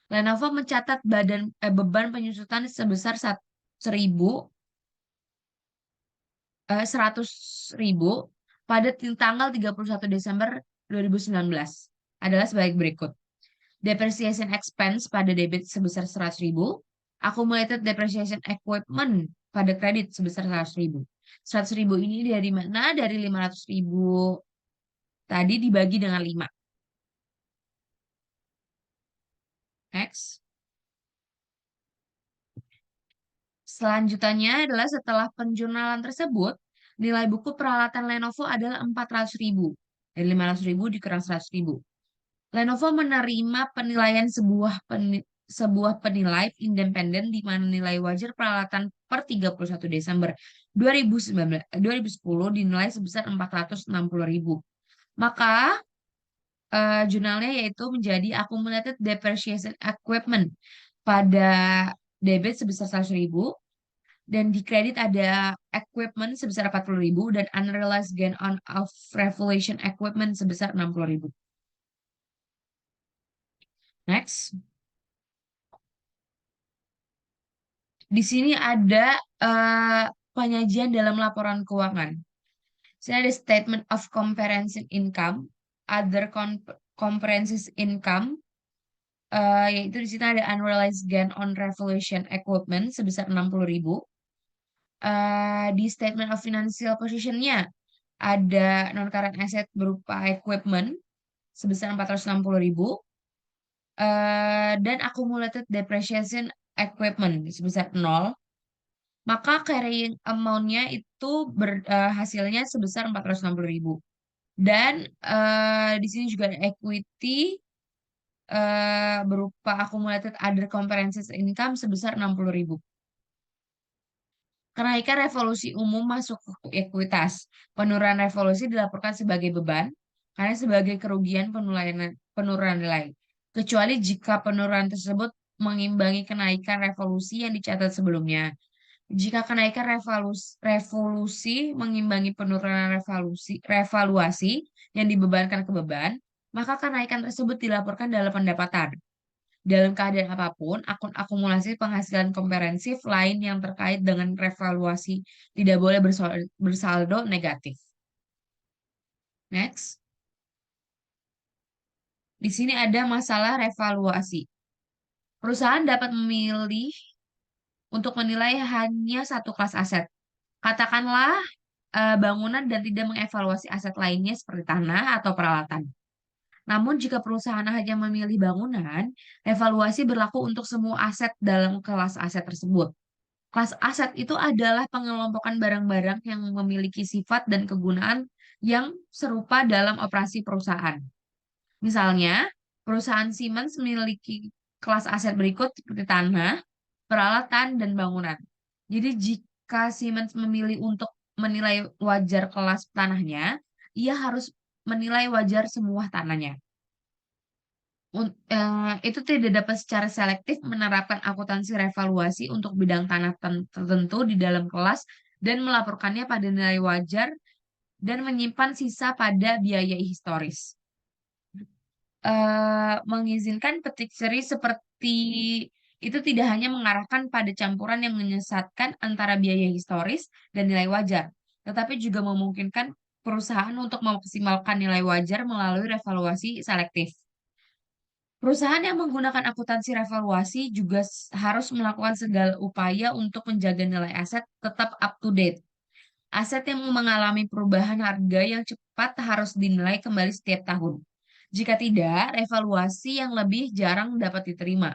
Lenovo mencatat beban penyusutan sebesar 100.000 pada tanggal 31 Desember 2019 adalah sebagai berikut. Depreciation expense pada debit sebesar 100.000. Accumulated depreciation equipment pada kredit sebesar 100.000. 100.000 ini dari mana? Dari 500.000 tadi dibagi dengan 5. Next. Selanjutnya adalah setelah penjurnalan tersebut, nilai buku peralatan Lenovo adalah 400.000. Dari 500.000 dikurang 100.000. Lenovo menerima penilaian sebuah penilai independen di mana nilai wajar peralatan per 31 Desember 2010 dinilai sebesar 460.000. Maka jurnalnya yaitu menjadi accumulated depreciation equipment pada debit sebesar 100.000 dan di kredit ada equipment sebesar 40.000 dan unrealized gain on of revaluation equipment sebesar 60.000. Next. Di sini ada penyajian dalam laporan keuangan. Sini ada statement of comprehensive income, other comprehensive income, yaitu di sini ada unrealized gain on revaluation equipment sebesar 60.000. Di statement of financial position-nya ada non-current asset berupa equipment sebesar 460.000. Dan accumulated depreciation equipment sebesar 0, maka carrying amount-nya itu hasilnya sebesar 460.000. Dan di sini juga ada equity berupa accumulated other comprehensive income sebesar 60.000. Kenaikan revolusi umum masuk ke ekuitas. Penurunan revolusi dilaporkan sebagai beban karena sebagai kerugian penurunan nilai. Kecuali jika penurunan tersebut mengimbangi kenaikan revolusi yang dicatat sebelumnya. Jika kenaikan revolusi mengimbangi penurunan revaluasi yang dibebankan ke beban, maka kenaikan tersebut dilaporkan dalam pendapatan. Dalam keadaan apapun, akun akumulasi penghasilan komprehensif lain yang terkait dengan revaluasi tidak boleh bersaldo negatif. Next. Di sini ada masalah revaluasi. Perusahaan dapat memilih untuk menilai hanya satu kelas aset. Katakanlah bangunan dan tidak mengevaluasi aset lainnya seperti tanah atau peralatan. Namun jika perusahaan hanya memilih bangunan, evaluasi berlaku untuk semua aset dalam kelas aset tersebut. Kelas aset itu adalah pengelompokan barang-barang yang memiliki sifat dan kegunaan yang serupa dalam operasi perusahaan. Misalnya, perusahaan Siemens memiliki kelas aset berikut seperti tanah, peralatan, dan bangunan. Jadi jika Siemens memilih untuk menilai wajar kelas tanahnya, ia harus menilai wajar semua tanahnya. Itu tidak dapat secara selektif menerapkan akuntansi revaluasi untuk bidang tanah tertentu di dalam kelas dan melaporkannya pada nilai wajar dan menyimpan sisa pada biaya historis. Mengizinkan petik seri seperti itu tidak hanya mengarahkan pada campuran yang menyesatkan antara biaya historis dan nilai wajar, tetapi juga memungkinkan perusahaan untuk memaksimalkan nilai wajar melalui revaluasi selektif. Perusahaan yang menggunakan akuntansi revaluasi juga harus melakukan segala upaya untuk menjaga nilai aset tetap up to date. Aset yang mengalami perubahan harga yang cepat harus dinilai kembali setiap tahun. Jika tidak, revaluasi yang lebih jarang dapat diterima.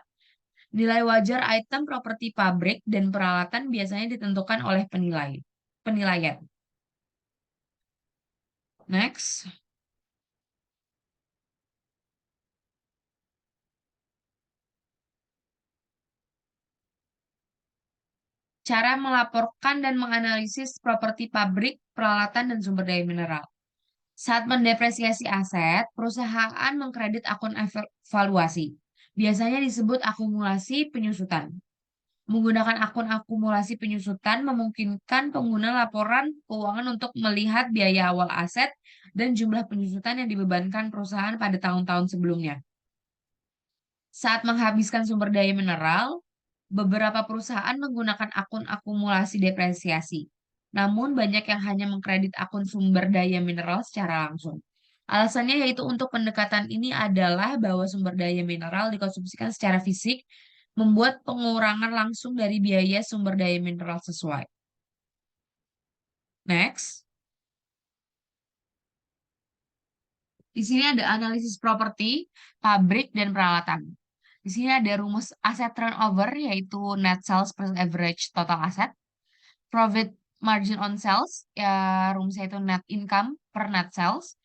Nilai wajar item properti pabrik dan peralatan biasanya ditentukan oleh penilaian. Next. Cara melaporkan dan menganalisis properti pabrik, peralatan, dan sumber daya mineral. Saat mendepresiasi aset, perusahaan mengkredit akun evaluasi. Biasanya disebut akumulasi penyusutan. Menggunakan akun akumulasi penyusutan memungkinkan pengguna laporan keuangan untuk melihat biaya awal aset dan jumlah penyusutan yang dibebankan perusahaan pada tahun-tahun sebelumnya. Saat menghabiskan sumber daya mineral, beberapa perusahaan menggunakan akun akumulasi depresiasi. Namun banyak yang hanya mengkredit akun sumber daya mineral secara langsung. Alasannya yaitu untuk pendekatan ini adalah bahwa sumber daya mineral dikonsumsikan secara fisik, membuat pengurangan langsung dari biaya sumber daya mineral sesuai. Next. Di sini ada analisis properti, pabrik, dan peralatan. Di sini ada rumus asset turnover, yaitu net sales per average total asset. Profit margin on sales, ya rumusnya itu net income per net sales.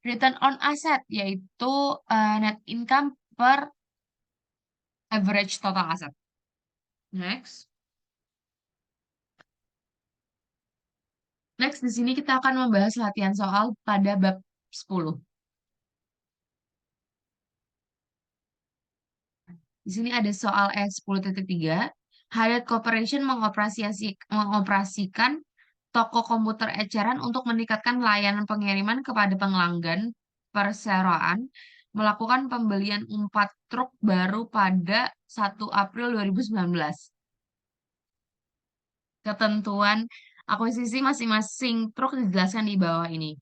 Return on asset, yaitu net income per average total asset. Next. Next, di sini kita akan membahas latihan soal pada bab 10. Di sini ada soal E10.3. Hyatt Corporation mengoperasikan toko komputer eceran untuk meningkatkan layanan pengiriman kepada pelanggan perseroan, melakukan pembelian 4 truk baru pada 1 April 2019. Ketentuan akuisisi masing-masing truk dijelaskan di bawah ini.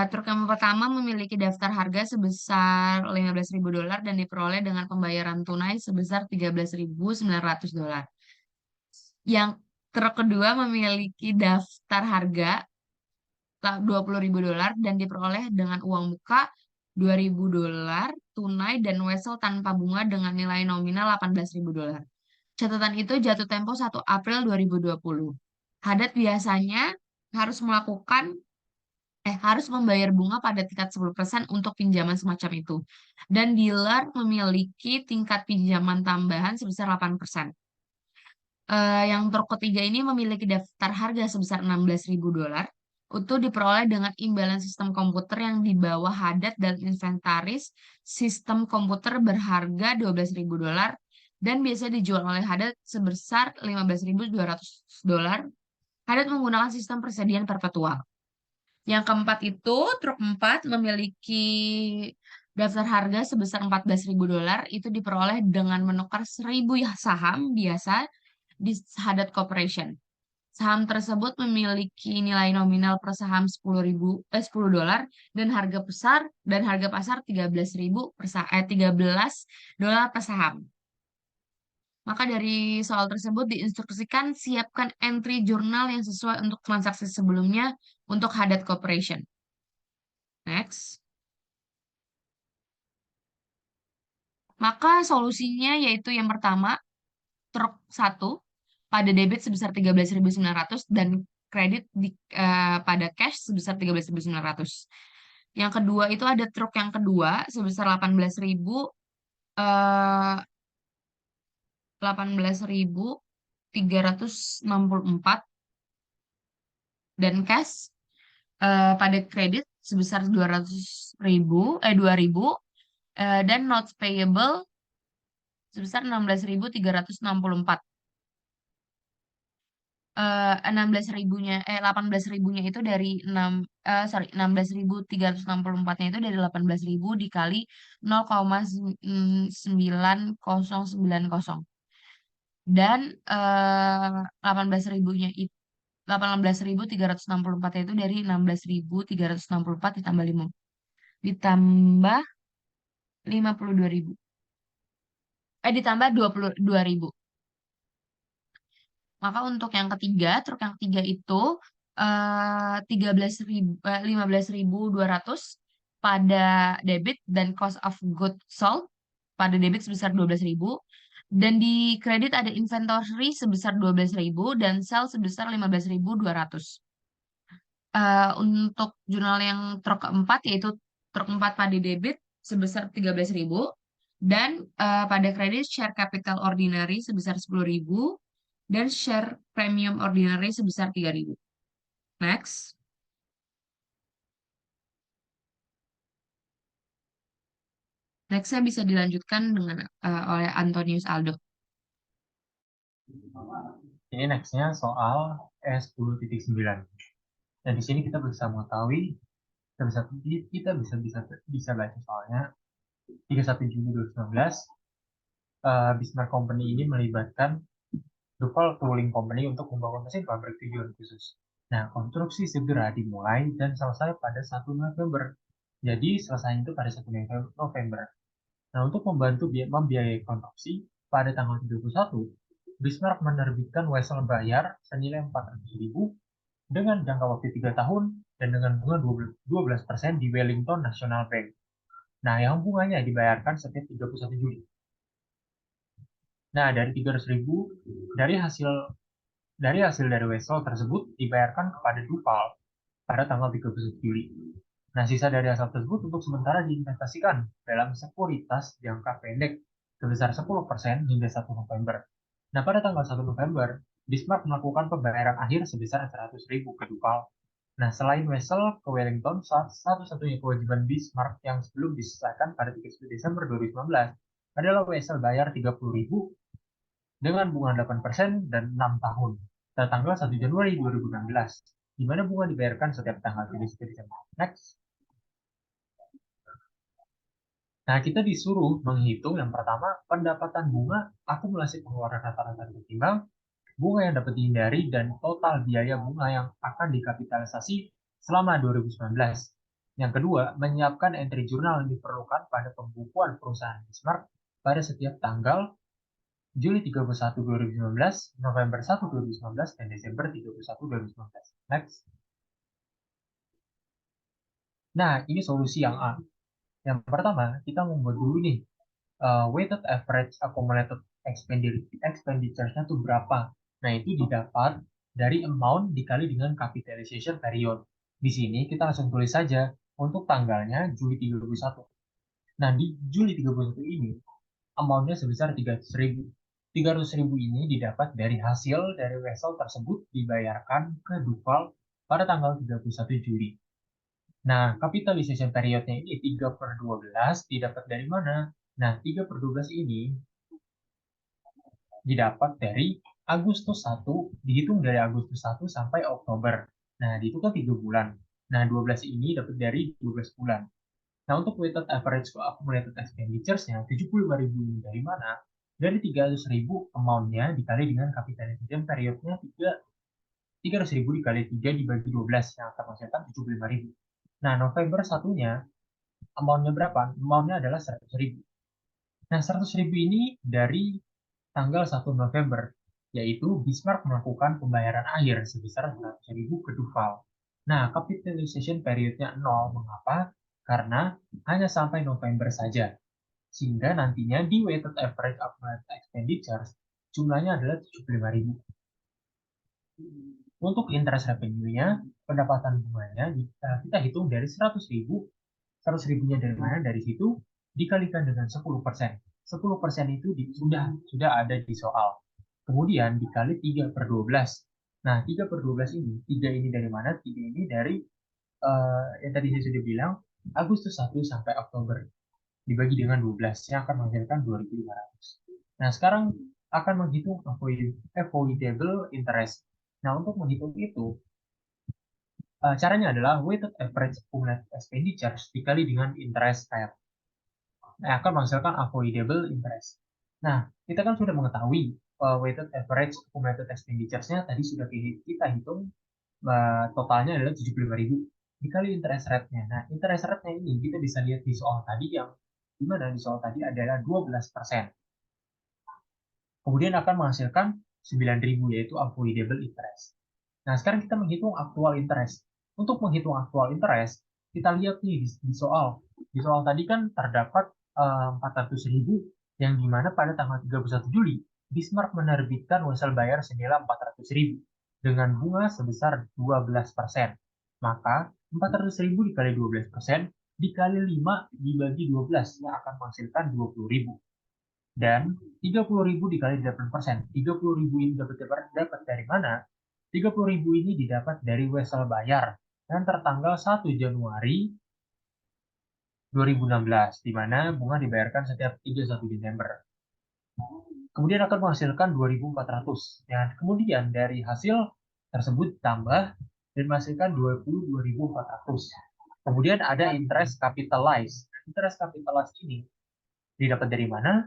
Truk yang pertama memiliki daftar harga sebesar $15.000 dan diperoleh dengan pembayaran tunai sebesar $13.900. Yang truk kedua memiliki daftar harga $20.000 dan diperoleh dengan uang muka $2.000 tunai dan wesel tanpa bunga dengan nilai nominal $18.000. Catatan itu jatuh tempo 1 April 2020. Hadat biasanya harus membayar bunga pada tingkat 10% untuk pinjaman semacam itu. Dan dealer memiliki tingkat pinjaman tambahan sebesar 8%. Yang truk ketiga ini memiliki daftar harga sebesar $16.000. Itu diperoleh dengan imbalan sistem komputer yang di bawah hadat dan inventaris sistem komputer berharga $12.000 dan biasa dijual oleh hadat sebesar $15.200. Hadat menggunakan sistem persediaan perpetual. Yang keempat itu, truk 4 memiliki daftar harga sebesar $14.000. Itu diperoleh dengan menukar 1.000 saham biasa di Hadat Corporation. Saham tersebut memiliki nilai nominal per saham $10 dan harga pasar $13 per saham. Maka dari soal tersebut diinstruksikan siapkan entry jurnal yang sesuai untuk transaksi sebelumnya untuk Hadat Corporation. Next. Maka solusinya yaitu yang pertama, truk 1 pada debit sebesar $13.900 dan kredit pada cash sebesar $13.900. Yang kedua itu ada truk yang kedua sebesar $18.364 dan cash pada kredit sebesar $2.000 dan notes payable sebesar $16.364. 18.000-nya itu dari 16.364-nya itu dari 18.000 dikali 0,9090 dan 18.364 itu dari 16.364 ditambah 52.000 ditambah 22.000. Maka untuk yang ketiga, truk yang ketiga itu 15.200 pada debit dan cost of goods sold pada debit sebesar 12.000 dan di kredit ada inventory sebesar 12.000 dan sell sebesar 15.200. Untuk jurnal yang truk keempat yaitu truk 4 pada debit sebesar 13.000 dan pada kredit share capital ordinary sebesar 10.000 dan share premium ordinary sebesar 3.000. Next. Nextnya bisa dilanjutkan dengan oleh Antonius Aldo. Ini nextnya soal S10.9. Dan di sini kita bisa mengetahui, kita bisa baca soalnya 31 Juni 2019, Bismarck Company ini melibatkan DuPont Tooling Company untuk membangun mesin pabrik tujuan khusus. Nah, konstruksi segera dimulai dan selesai pada 1 November Jadi selesai itu pada 1 November. Nah, untuk membantu membiayai konstruksi, pada tanggal 31, Bismarck menerbitkan wesel bayar senilai 400.000 dengan jangka waktu 3 tahun dan dengan bunga 12% di Wellington National Bank. Nah, yang bunganya dibayarkan setiap 31 Juli. Nah, dari 300.000 dari hasil dari wesel tersebut dibayarkan kepada Duval pada tanggal 31 Juli. Nah, sisa dari hasil tersebut untuk sementara diinvestasikan dalam sekuritas jangka pendek sebesar 10% hingga 1 November. Nah, pada tanggal 1 November, Bismarck melakukan pembayaran akhir sebesar 100.000 ke Duval. Nah, selain wesel ke Wellington, satu-satunya kewajiban Bismarck yang sebelum diselesaikan pada 31 Desember 2019 adalah wesel bayar 30.000 dengan bunga 8% dan 6 tahun, pada tanggal 1 Januari 2016, di mana bunga dibayarkan setiap tanggal 31 Desember. Next. Nah, kita disuruh menghitung yang pertama, pendapatan bunga, akumulasi pengeluaran rata-rata tertimbang, bunga yang dapat dihindari, dan total biaya bunga yang akan dikapitalisasi selama 2019. Yang kedua, menyiapkan entry jurnal yang diperlukan pada pembukuan perusahaan Bismarck pada setiap tanggal Juli 31, 2019, November 1, 2019, dan Desember 31, 2019. Next. Nah, ini solusi yang A. Yang pertama, kita membuat dulu nih, weighted average accumulated expenditure-nya itu berapa. Nah, itu didapat dari amount dikali dengan capitalization period. Di sini kita langsung tulis saja untuk tanggalnya Juli 31. Nah, di Juli 31 ini, amount-nya sebesar 300.000. 300.000 ini didapat dari hasil dari wesel tersebut dibayarkan ke Duval pada tanggal 31 Juli. Nah, capitalization periodnya ini 3/12 didapat dari mana? Nah, 3/12 ini didapat dari Agustus 1, dihitung dari Agustus 1 sampai Oktober. Nah, dihitung kan 3 bulan. Nah, 12 ini dapat dari 12 bulan. Nah, untuk weighted average accumulated expenditures-nya, 75.000 ini dari mana? Dari 300.000 amount-nya dikali dengan capitalization period-nya 300.000 dikali 3 dibagi 12 yang akan menghasilkan 75.000. Nah, November satunya, amount-nya berapa? Amount-nya adalah 100.000. Nah, 100.000 ini dari tanggal 1 November, yaitu Bismarck melakukan pembayaran akhir sebesar 100.000 ke Duval. Nah, capitalization periodnya 0. Mengapa? Karena hanya sampai November saja. Sehingga nantinya di weighted average accumulated expenditures jumlahnya adalah 75.000. Untuk interest revenue-nya, pendapatan bunganya kita hitung dari 100.000. 100.000-nya dari mana? Dari situ dikalikan dengan 10%. 10% itu sudah ada di soal. Kemudian dikali 3/12. Nah, 3/12 ini, 3 ini dari mana? 3 ini dari yang tadi saya sudah bilang, Agustus 1 sampai Oktober. Dibagi dengan 12, yang akan menghasilkan 2.500. Nah, sekarang akan menghitung avoidable interest. Nah, untuk menghitung itu, caranya adalah weighted average accumulated expenditures dikali dengan interest rate. Nah, akan menghasilkan avoidable interest. Nah, kita kan sudah mengetahui weighted average accumulated expenditures-nya tadi sudah kita hitung, totalnya adalah 75.000 dikali interest rate-nya. Nah, interest rate-nya ini kita bisa lihat di soal tadi yang dimana di soal tadi adalah 12%. Kemudian akan menghasilkan 9.000 yaitu avoidable interest. Nah, sekarang kita menghitung actual interest. Untuk menghitung actual interest, kita lihat nih di soal. Di soal tadi kan terdapat 400.000 yang dimana pada tanggal 31 Juli, Bismarck menerbitkan wesel bayar senilai 400.000 dengan bunga sebesar 12%. Maka 400.000 dikali 12% dikali 5 dibagi 12 yang akan menghasilkan 20.000. Dan 30.000 dikali 8%. 30.000 ini dapat dari mana? 30.000 ini didapat dari wesel bayar yang tertanggal 1 Januari 2016, di mana bunga dibayarkan setiap 31 Desember. Kemudian akan menghasilkan 2.400. Dan kemudian dari hasil tersebut tambah dan menghasilkan 22.400. Kemudian ada interest capitalized. Interest capitalized ini didapat dari mana?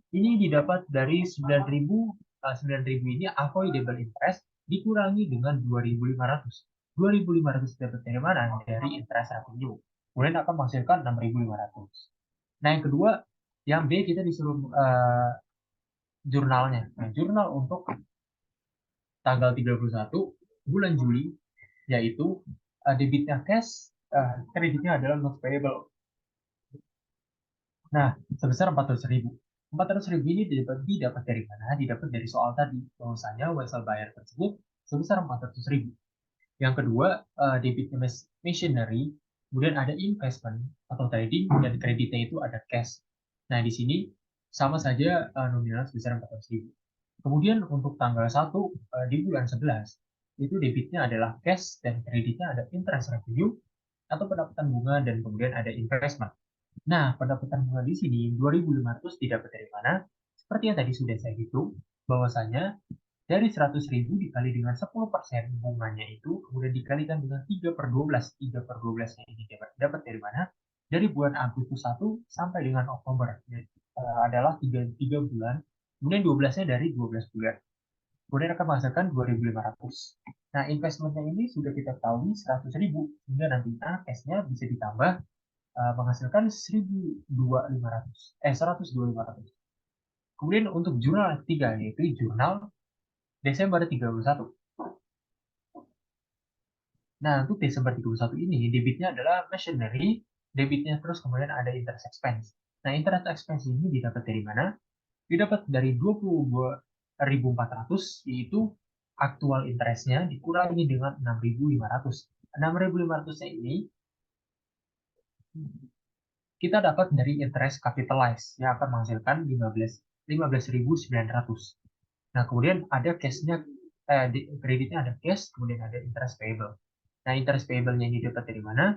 Ini didapat dari 9.000 ini avoidable interest dikurangi dengan 2.500. 2.500 dapat dari mana? Dari interest revenue. kemudian akan menghasilkan 6.500. Nah, yang kedua, yang B kita disuruh jurnalnya. Nah, jurnal untuk tanggal 31 bulan Juli, yaitu debitnya cash, kreditnya adalah not payable. Nah, sebesar 400.000. 400.000 ini didapat dari mana? Didapat dari soal tadi, bahwasanya wesel bayar tersebut sebesar 400.000. Yang kedua, debitnya machinery, kemudian ada investment atau trading, dan kreditnya itu ada cash. Nah, di sini sama saja nominal sebesar 400.000. Kemudian untuk tanggal 1 di bulan 11, itu debitnya adalah cash dan kreditnya ada interest revenue atau pendapatan bunga, dan kemudian ada investment. Nah, pendapatan bunga di sini 2.500 didapat dari mana? Seperti yang tadi sudah saya hitung, bahwasanya dari 100.000 dikali dengan 10% bunganya itu, kemudian dikalikan dengan 3 per 12. 3 per 12 ini dapat dari mana? Dari bulan Agustus 1 sampai dengan Oktober. Jadi, adalah 3 bulan. Kemudian 12-nya dari 12 bulan. Kemudian akan menghasilkan 2.500. Nah, investmentnya ini sudah kita ketahui 100.000. Sehingga nantinya cashnya bisa ditambah menghasilkan 102.500. Kemudian untuk jurnal ketiga, yaitu jurnal Desember 31. Nah, untuk Desember 31 ini, debitnya adalah machinery, debitnya terus kemudian ada interest expense. Nah, interest expense ini didapat dari mana? Didapat dari 22.400, yaitu aktual interestnya dikurangi dengan 6.500. 6.500-nya ini kita dapat dari interest capitalized yang akan menghasilkan 15.900. Nah, kemudian ada cash-nya, kreditnya ada cash, kemudian ada interest payable. Nah, interest payable-nya ini dapat dari mana?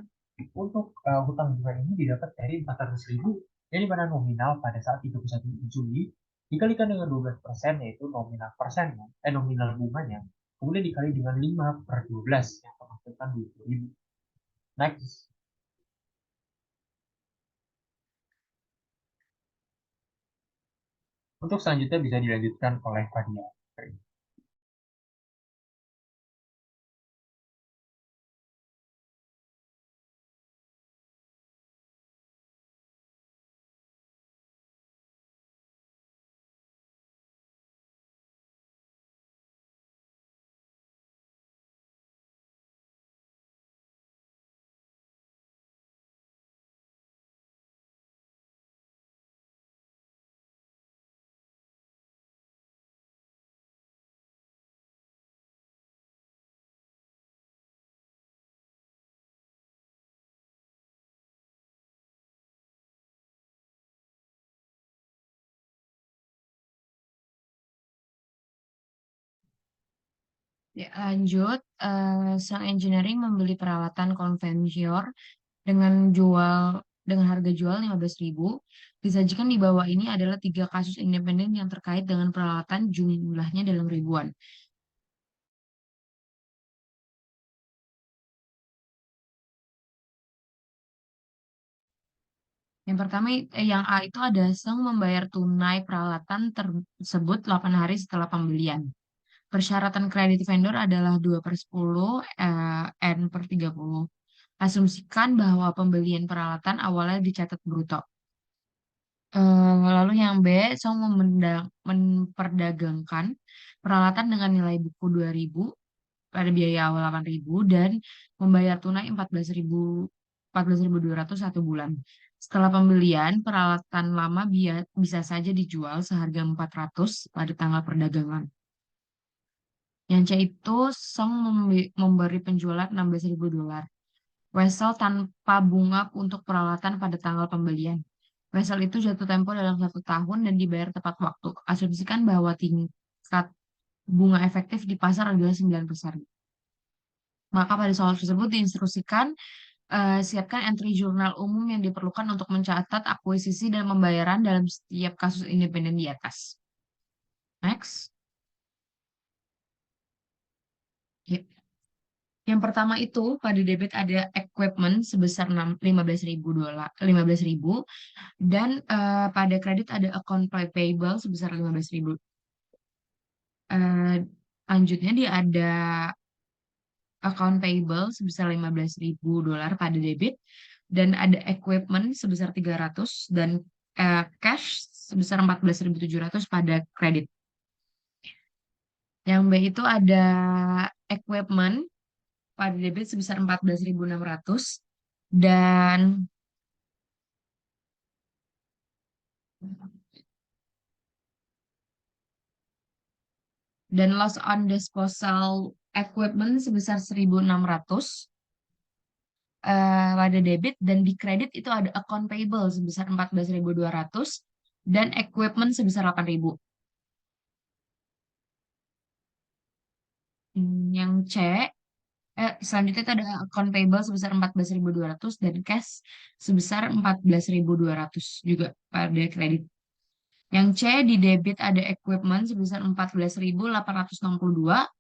Untuk hutang bunga ini didapat dari 400.000, yang mana nominal pada saat 31 Juli dikalikan dengan 12%, yaitu nominal persennya, nominal bunganya, kemudian dikali dengan 5 per 12, yang menghasilkan 20.000. Next. Untuk selanjutnya bisa dilanjutkan oleh Fadia. Ya, lanjut, Sang Engineering membeli peralatan konvensior dengan dengan harga jual 15.000. Disajikan di bawah ini adalah 3 kasus independen yang terkait dengan peralatan, jumlahnya dalam ribuan. Yang pertama, yang A itu ada Seng membayar tunai peralatan tersebut 8 hari setelah pembelian. Persyaratan kredit vendor adalah 2/10 N per 30. Asumsikan bahwa pembelian peralatan awalnya dicatat bruto. Lalu yang B, Song memperdagangkan peralatan dengan nilai buku 2.000 pada biaya awal 8.000 dan membayar tunai 14.200 satu bulan. Setelah pembelian, peralatan lama bisa saja dijual seharga 400 pada tanggal perdagangan. Yang C itu Song memberi penjualan $16.000. Wesel tanpa bunga untuk peralatan pada tanggal pembelian. Wesel itu jatuh tempo dalam 1 tahun dan dibayar tepat waktu. Asumsikan bahwa tingkat bunga efektif di pasar adalah 9%. Maka pada soal tersebut diinstruksikan siapkan entry jurnal umum yang diperlukan untuk mencatat akuisisi dan pembayaran dalam setiap kasus independen di atas. Next. Ya. Yang pertama itu pada debit ada equipment sebesar $15.000, 15.000, dan pada kredit ada account payable sebesar 15.000. Lanjutnya dia ada account payable sebesar $15.000 pada debit dan ada equipment sebesar 300 dan cash sebesar 14.700 pada kredit. Yang B itu ada equipment pada debit sebesar 14.600 dan loss on disposal equipment sebesar 1.600 pada debit, dan di kredit itu ada account payable sebesar 14.200 dan equipment sebesar 8.000. Yang C, selanjutnya itu ada account payable sebesar 14.200 dan cash sebesar 14.200 juga pada kredit. Yang C, di debit ada equipment sebesar 14.862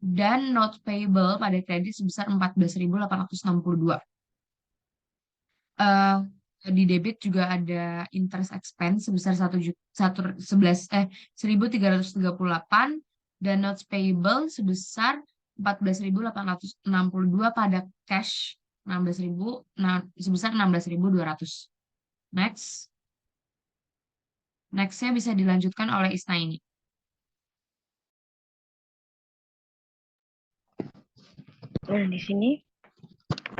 dan not payable pada kredit sebesar 14.862. Eh, di debit juga ada interest expense sebesar 1.338 dan notes payable sebesar 14.862 pada cash 16.000 sebesar 16.200. Next. Nextnya bisa dilanjutkan oleh Isna ini. Nah, di sini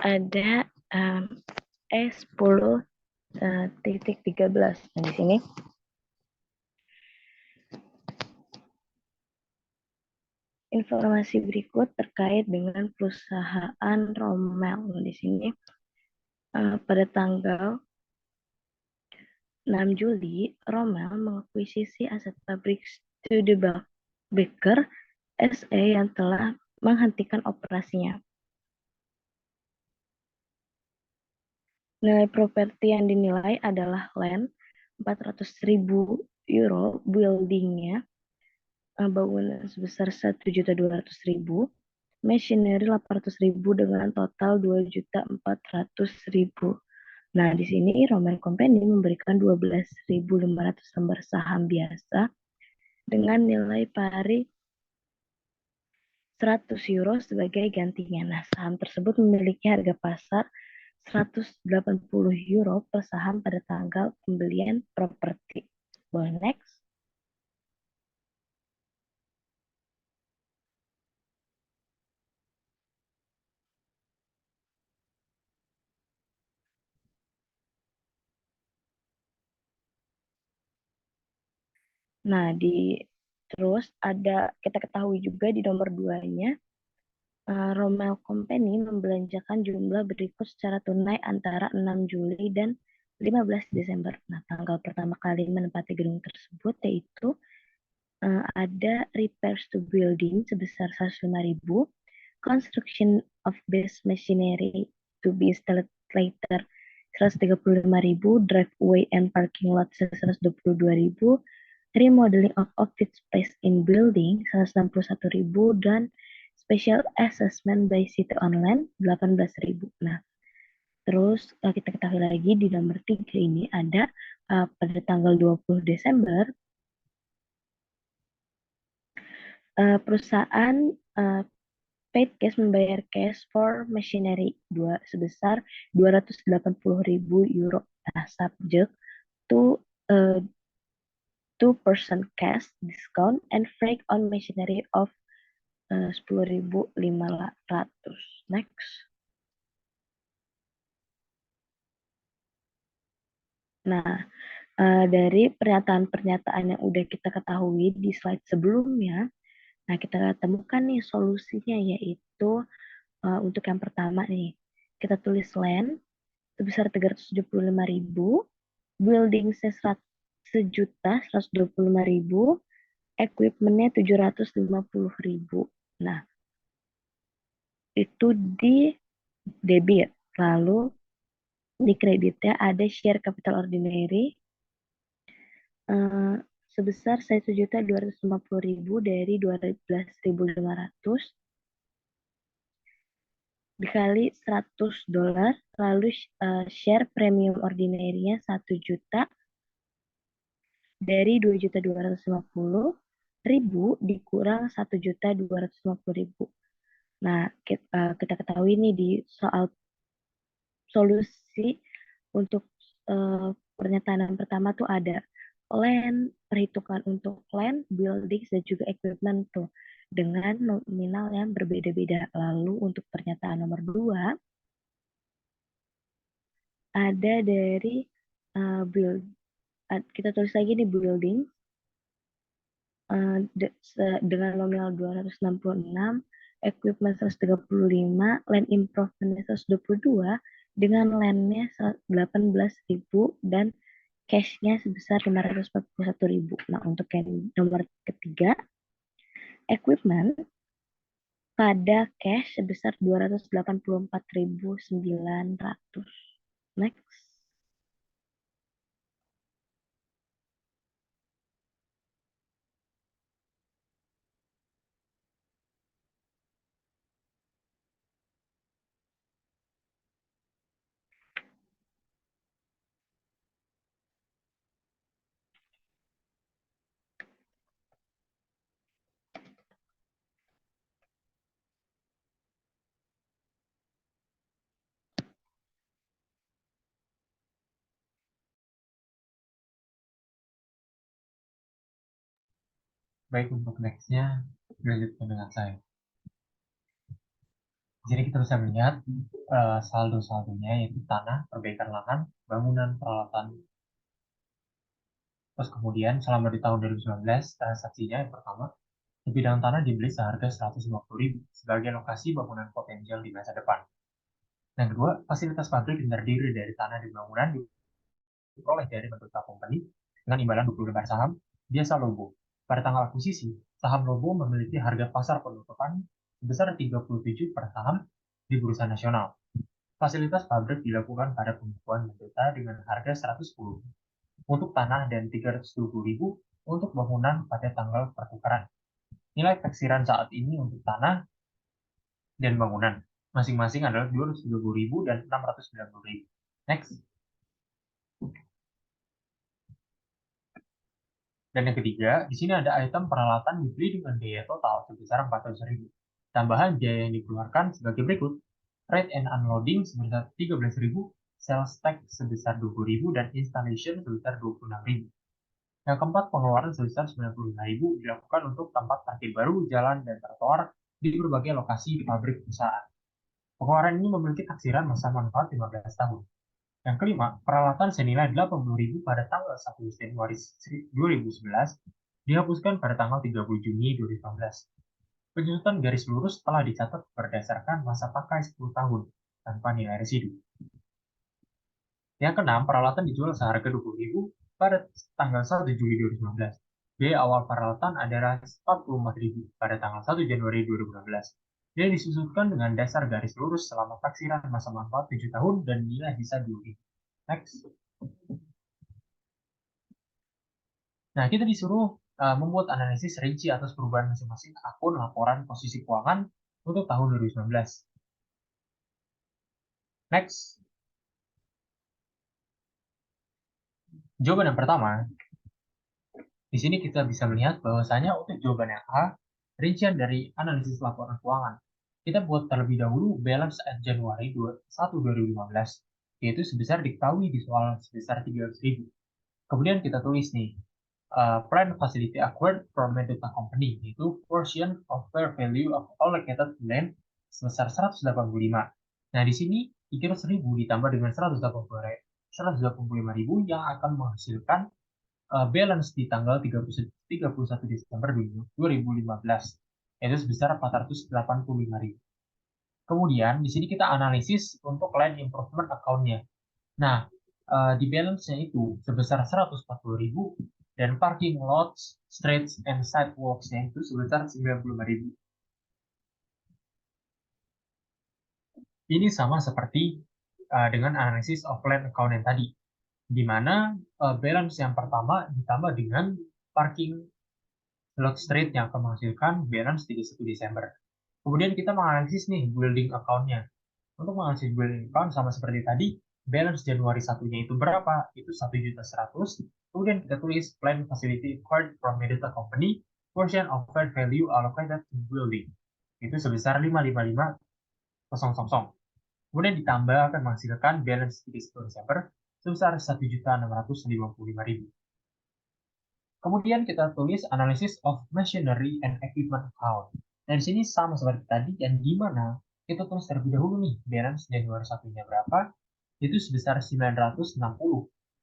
ada E10 titik 13. Nah, di sini informasi berikut terkait dengan perusahaan Rommel. Nah, di sini pada tanggal 6 Juli, Rommel mengakuisisi aset pabrik Studebaker SE yang telah menghentikan operasinya. Nilai properti yang dinilai adalah land 400.000 euro, buildingnya bangunan sebesar 1.200.000, machinery 800.000 dengan total 2.400.000. Nah, di sini Roman Company memberikan 12.500 lembar saham biasa dengan nilai pari 100 euro sebagai gantinya. Nah, saham tersebut memiliki harga pasar 180 euro per saham pada tanggal pembelian properti. Boleh next. Nah, terus ada kita ketahui juga di nomor 2-nya Rommel Company membelanjakan jumlah berikut secara tunai antara 6 Juli dan 15 Desember. Nah, tanggal pertama kali menempati gedung tersebut yaitu ada repairs to building sebesar 105.000, construction of base machinery to be installed later 135.000, driveway and parking lot 122.000, remodeling of office space in building 161.000 dan special assessment by city online 18.000. Nah, terus kita ketahui lagi di nomor 3 ini ada pada tanggal 20 Desember perusahaan paid cash membayar cash for machinery sebesar 280.000 euro. Nah, subject to 2% cash discount and freight on machinery of 10.500. Next. Nah, dari pernyataan-pernyataan yang udah kita ketahui di slide sebelumnya, nah kita temukan nih solusinya, yaitu untuk yang pertama nih, kita tulis land sebesar 375.000, building sejuta 125.000, equipmentnya 750.000. Nah, itu di debit. Lalu di kreditnya ada share capital ordinary sebesar 1.250.000 dari 12.500 dikali $100, lalu share premium ordinary-nya 1 juta dari 2.250.000 dikurang 1.250.000. Nah, kita ketahui nih di soal solusi kalkulasi untuk pernyataan yang pertama tuh ada land, perhitungan untuk land, buildings, dan juga equipment tuh dengan nominal yang berbeda-beda. Lalu untuk pernyataan nomor 2 ada dari kita tulis lagi nih building dengan nominal 266, equipment 135, land improvement 122, dengan landnya 18.000 dan cashnya sebesar 541.000. Nah, untuk yang nomor ketiga, equipment pada cash sebesar 284.900. Next. Baik, untuk next-nya, lanjutkan dengan saya. Jadi kita bisa melihat saldo-saldonya yaitu tanah, perbaikan lahan, bangunan, peralatan. Terus kemudian selama di tahun 2019, transaksinya yang pertama, sebidang tanah dibeli seharga 150.000 sebagai lokasi bangunan potensial di masa depan. Yang kedua, fasilitas pabrik yang terdiri dari tanah dan bangunan diperoleh dari Mendoza Company dengan imbalan 20 lembar saham biasa Lobo. Pada tanggal akuisisi, saham Lobo memiliki harga pasar penutupan sebesar 37 per saham di bursa nasional. Fasilitas pabrik dilakukan pada pembukuan Mendoza dengan harga 110 untuk tanah dan 320.000 untuk bangunan pada tanggal pertukaran. Nilai taksiran saat ini untuk tanah dan bangunan masing-masing adalah 270.000 dan 690.000. Next. Dan yang ketiga, di sini ada item peralatan dibeli dengan biaya total sebesar 400.000. Tambahan biaya yang dikeluarkan sebagai berikut. Rate and unloading sebesar 13.000, sales tax sebesar 20.000, dan installation sebesar 26.000. Yang keempat, pengeluaran sebesar 95.000 dilakukan untuk tempat parkir baru, jalan, dan trotoar di berbagai lokasi di pabrik perusahaan. Pengeluaran ini memiliki taksiran masa manfaat 15 tahun. Yang kelima, peralatan senilai 80.000 pada tanggal 1 Januari 2011 dihapuskan pada tanggal 30 Juni 2015. Penyusutan garis lurus telah dicatat berdasarkan masa pakai 10 tahun tanpa nilai residu. Yang keenam, peralatan dijual seharga 20.000 pada tanggal 1 Juli 2015. Biaya awal peralatan adalah 44.000 pada tanggal 1 Januari 2016. Dia disusutkan dengan dasar garis lurus selama taksiran masa manfaat 7 tahun dan nilai sisa 2.000. Next. Nah, kita disuruh membuat analisis rinci atas perubahan masing-masing akun laporan posisi keuangan untuk tahun 2019. Next. Jawaban yang pertama, di sini kita bisa melihat bahwasanya untuk jawaban yang A, rincian dari analisis laporan keuangan. Kita buat terlebih dahulu balance at Januari 1, 2015, yaitu sebesar diketahui di soal sebesar 300.000. Kemudian kita tulis nih, plan facility acquired from Mendoza Company, yaitu portion of fair value of allocated land sebesar 185. Nah, di sini 300.000 ditambah dengan 185.000 yang akan menghasilkan balance di tanggal 31 Desember 2015, yaitu sebesar 485.000. Kemudian, di sini kita analisis untuk land improvement account-nya. Nah, di balance-nya itu sebesar 140.000 dan parking lots, streets, and sidewalks-nya itu sebesar 95.000. Ini sama seperti dengan analisis of land account yang tadi, di mana balance yang pertama ditambah dengan parking lot street yang akan menghasilkan balance 31 Desember. Kemudian kita menganalisis nih building account-nya. Untuk menganalisis building account sama seperti tadi, balance Januari 1-nya itu berapa? Itu 1.100.000. Kemudian kita tulis plan facility acquired from Mendoza Company, portion of fair value allocated to building. Itu sebesar 555.000. Kemudian ditambah akan menghasilkan balance di 10 Desember sebesar 1.655.000. Kemudian kita tulis analysis of machinery and equipment account. Nah, di sini sama seperti tadi, yang dimana kita tulis terlebih dahulu nih, balance Januari 1-nya berapa, itu sebesar 960.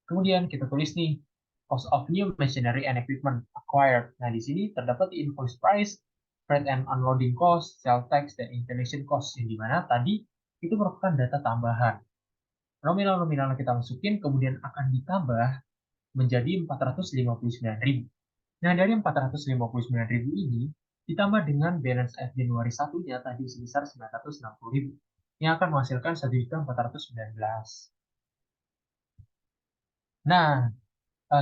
Kemudian kita tulis nih, cost of new machinery and equipment acquired. Nah, di sini terdapat invoice price, freight and unloading cost, sales tax, dan installation cost, yang dimana tadi itu merupakan data tambahan. Nominal-nominal yang kita masukin kemudian akan ditambah menjadi 459.000. Nah, dari 459.000 ini ditambah dengan balance at Januari 1-nya tadi sebesar 960.000 yang akan menghasilkan 1.419. Nah,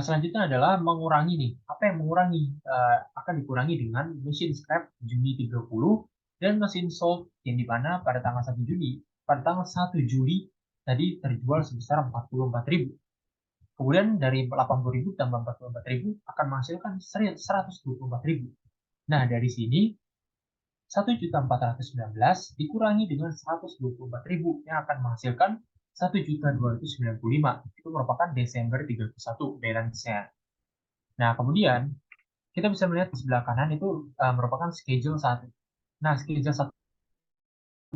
selanjutnya adalah mengurangi nih. Apa yang mengurangi? Akan dikurangi dengan mesin scrap Juni 30 dan mesin sold yang dimana pada tanggal 1 Juni, pada tanggal 1 Juli tadi terjual sebesar 44.000. Kemudian dari 80.000 tambah 44.000 akan menghasilkan 124.000. Nah, dari sini 1.419 dikurangi dengan 124.000 yang akan menghasilkan 1.295. Itu merupakan Desember 31 balance-nya. Nah, kemudian kita bisa melihat di sebelah kanan itu merupakan schedule 1. Nah, schedule 1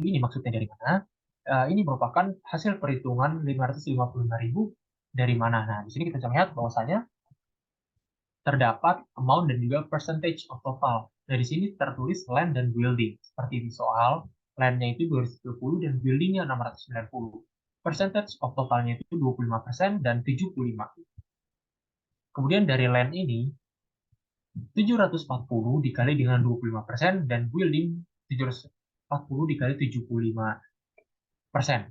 ini maksudnya dari mana? Ini merupakan hasil perhitungan 555.000 dari mana. Nah, di sini kita bisa melihat bahwasanya terdapat amount dan juga percentage of total. Dari sini tertulis land dan building. Seperti di soal, land-nya itu 230 dan building-nya 690. Percentage of totalnya itu 25% dan 75. Kemudian dari land ini, 740 dikali dengan 25% dan building 740 dikali 75%.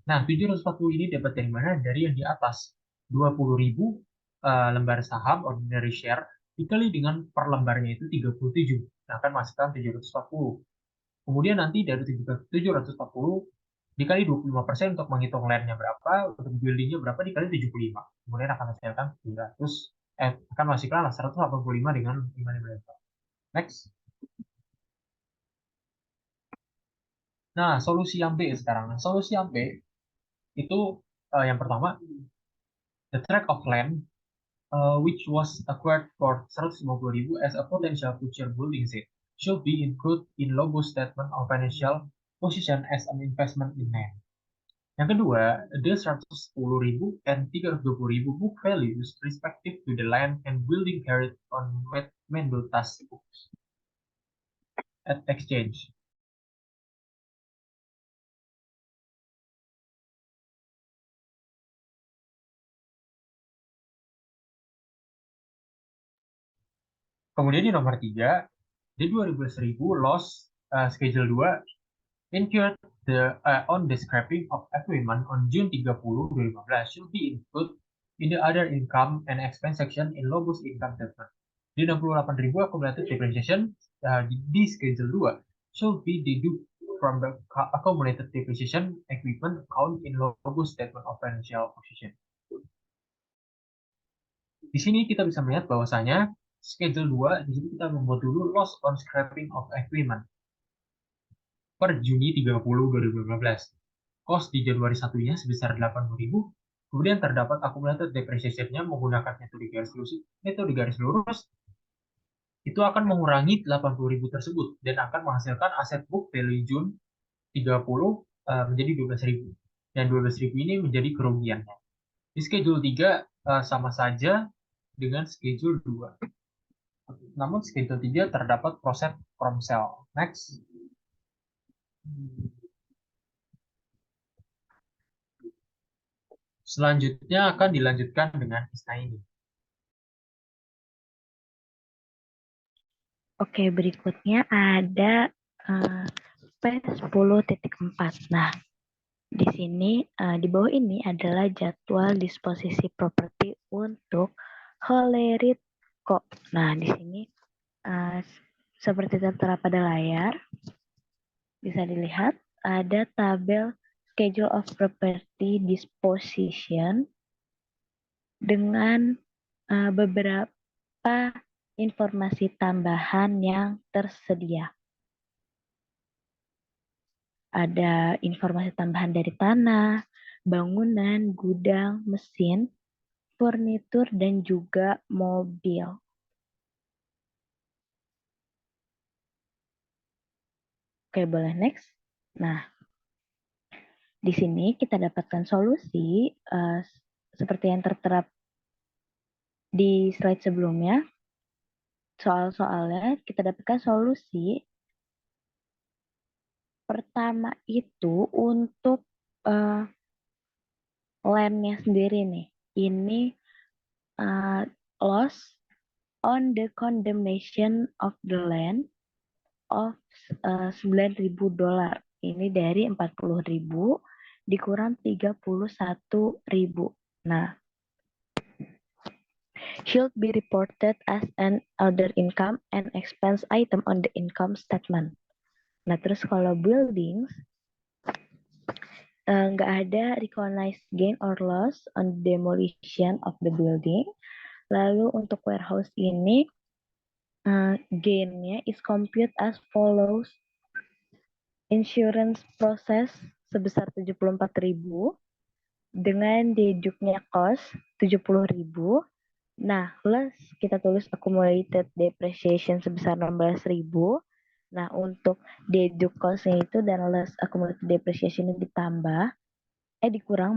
Nah, 740 ini dapat dari mana? Dari yang di atas. 20.000 lembar saham ordinary share dikali dengan per lembarnya itu 37. Nah, akan menghasilkan 740. Kemudian nanti dari 740 dikali 25% untuk menghitung land-nya berapa, untuk building-nya berapa dikali 75. Kemudian akan menghasilkan 700, akan menghasilkan 185 dengan 5. Next. Nah, solusi yang B sekarang. Nah, solusi yang B itu yang pertama, the tract of land which was acquired for 150.000 as a potential future building site should be included in Logos statement of financial position as an investment in land. Yang kedua, the 110.000 and 320.000 book values respective to the land and building carried on Mendota's books at exchange. Kemudian di nomor 3, di 12.000 loss schedule 2 incurred on the scrapping of equipment on June 30, 2015 should be included in the other income and expense section in Logos income statement. Di 68.000 accumulated depreciation di schedule 2 should be deducted from the accumulated depreciation equipment account in Logos statement of financial position. Di sini kita bisa melihat bahwasanya schedule 2 di sini kita membuat dulu loss on scrapping of equipment per Juni 30, 2015. Cost di Januari 1-nya sebesar 80.000. Kemudian terdapat accumulated depreciation-nya menggunakan metode garis lurus itu akan mengurangi 80.000 tersebut dan akan menghasilkan aset book value June 30 menjadi 12.000. Dan 12.000 ini menjadi kerugiannya. Di schedule 3 sama saja dengan schedule 2. Namun schedule 3 terdapat proses from sale. Next. Selanjutnya akan dilanjutkan dengan ISNA ini. Oke, berikutnya ada P10.4. Nah, di sini di bawah ini adalah jadwal disposisi properti untuk Holeritco. Nah, di sini seperti tertera pada layar, bisa dilihat ada tabel schedule of property disposition dengan beberapa informasi tambahan yang tersedia. Ada informasi tambahan dari tanah, bangunan, gudang, mesin, furnitur, dan juga mobil. Oke, boleh next. Nah, di sini kita dapatkan solusi seperti yang tertera di slide sebelumnya. Soal-soalnya kita dapatkan solusi. Pertama itu untuk land-nya sendiri nih. Ini loss on the condemnation of the land of $9.000. Ini dari 40.000 dikurang 31.000. Nah, should be reported as an other income and expense item on the income statement. Nah, terus kalau buildings, nggak ada recognized gain or loss on demolition of the building. Lalu untuk warehouse ini, gain-nya is compute as follows. Insurance process sebesar 74.000 dengan deduknya cost 70.000. Nah, plus kita tulis accumulated depreciation sebesar 16.000. Nah, untuk deduk cost-nya itu dan less accumulated depreciation dikurang,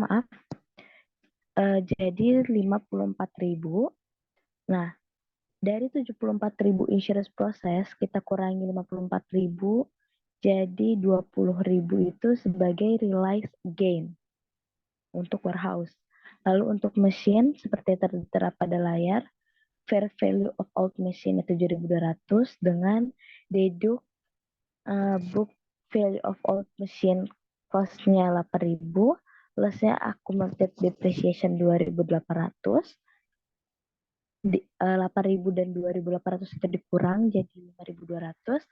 maaf. Jadi 54.000. Nah, dari 74.000 insurance process kita kurangi 54.000. Jadi 20.000 itu sebagai realized gain untuk warehouse. Lalu untuk mesin seperti tertera pada layar, fair value of old machine 7.200 dengan deduk book value of old machine cost-nya 8.000, plusnya accumulated depreciation 2.800. 8.000 dan 2.800 itu dikurang jadi 5.200.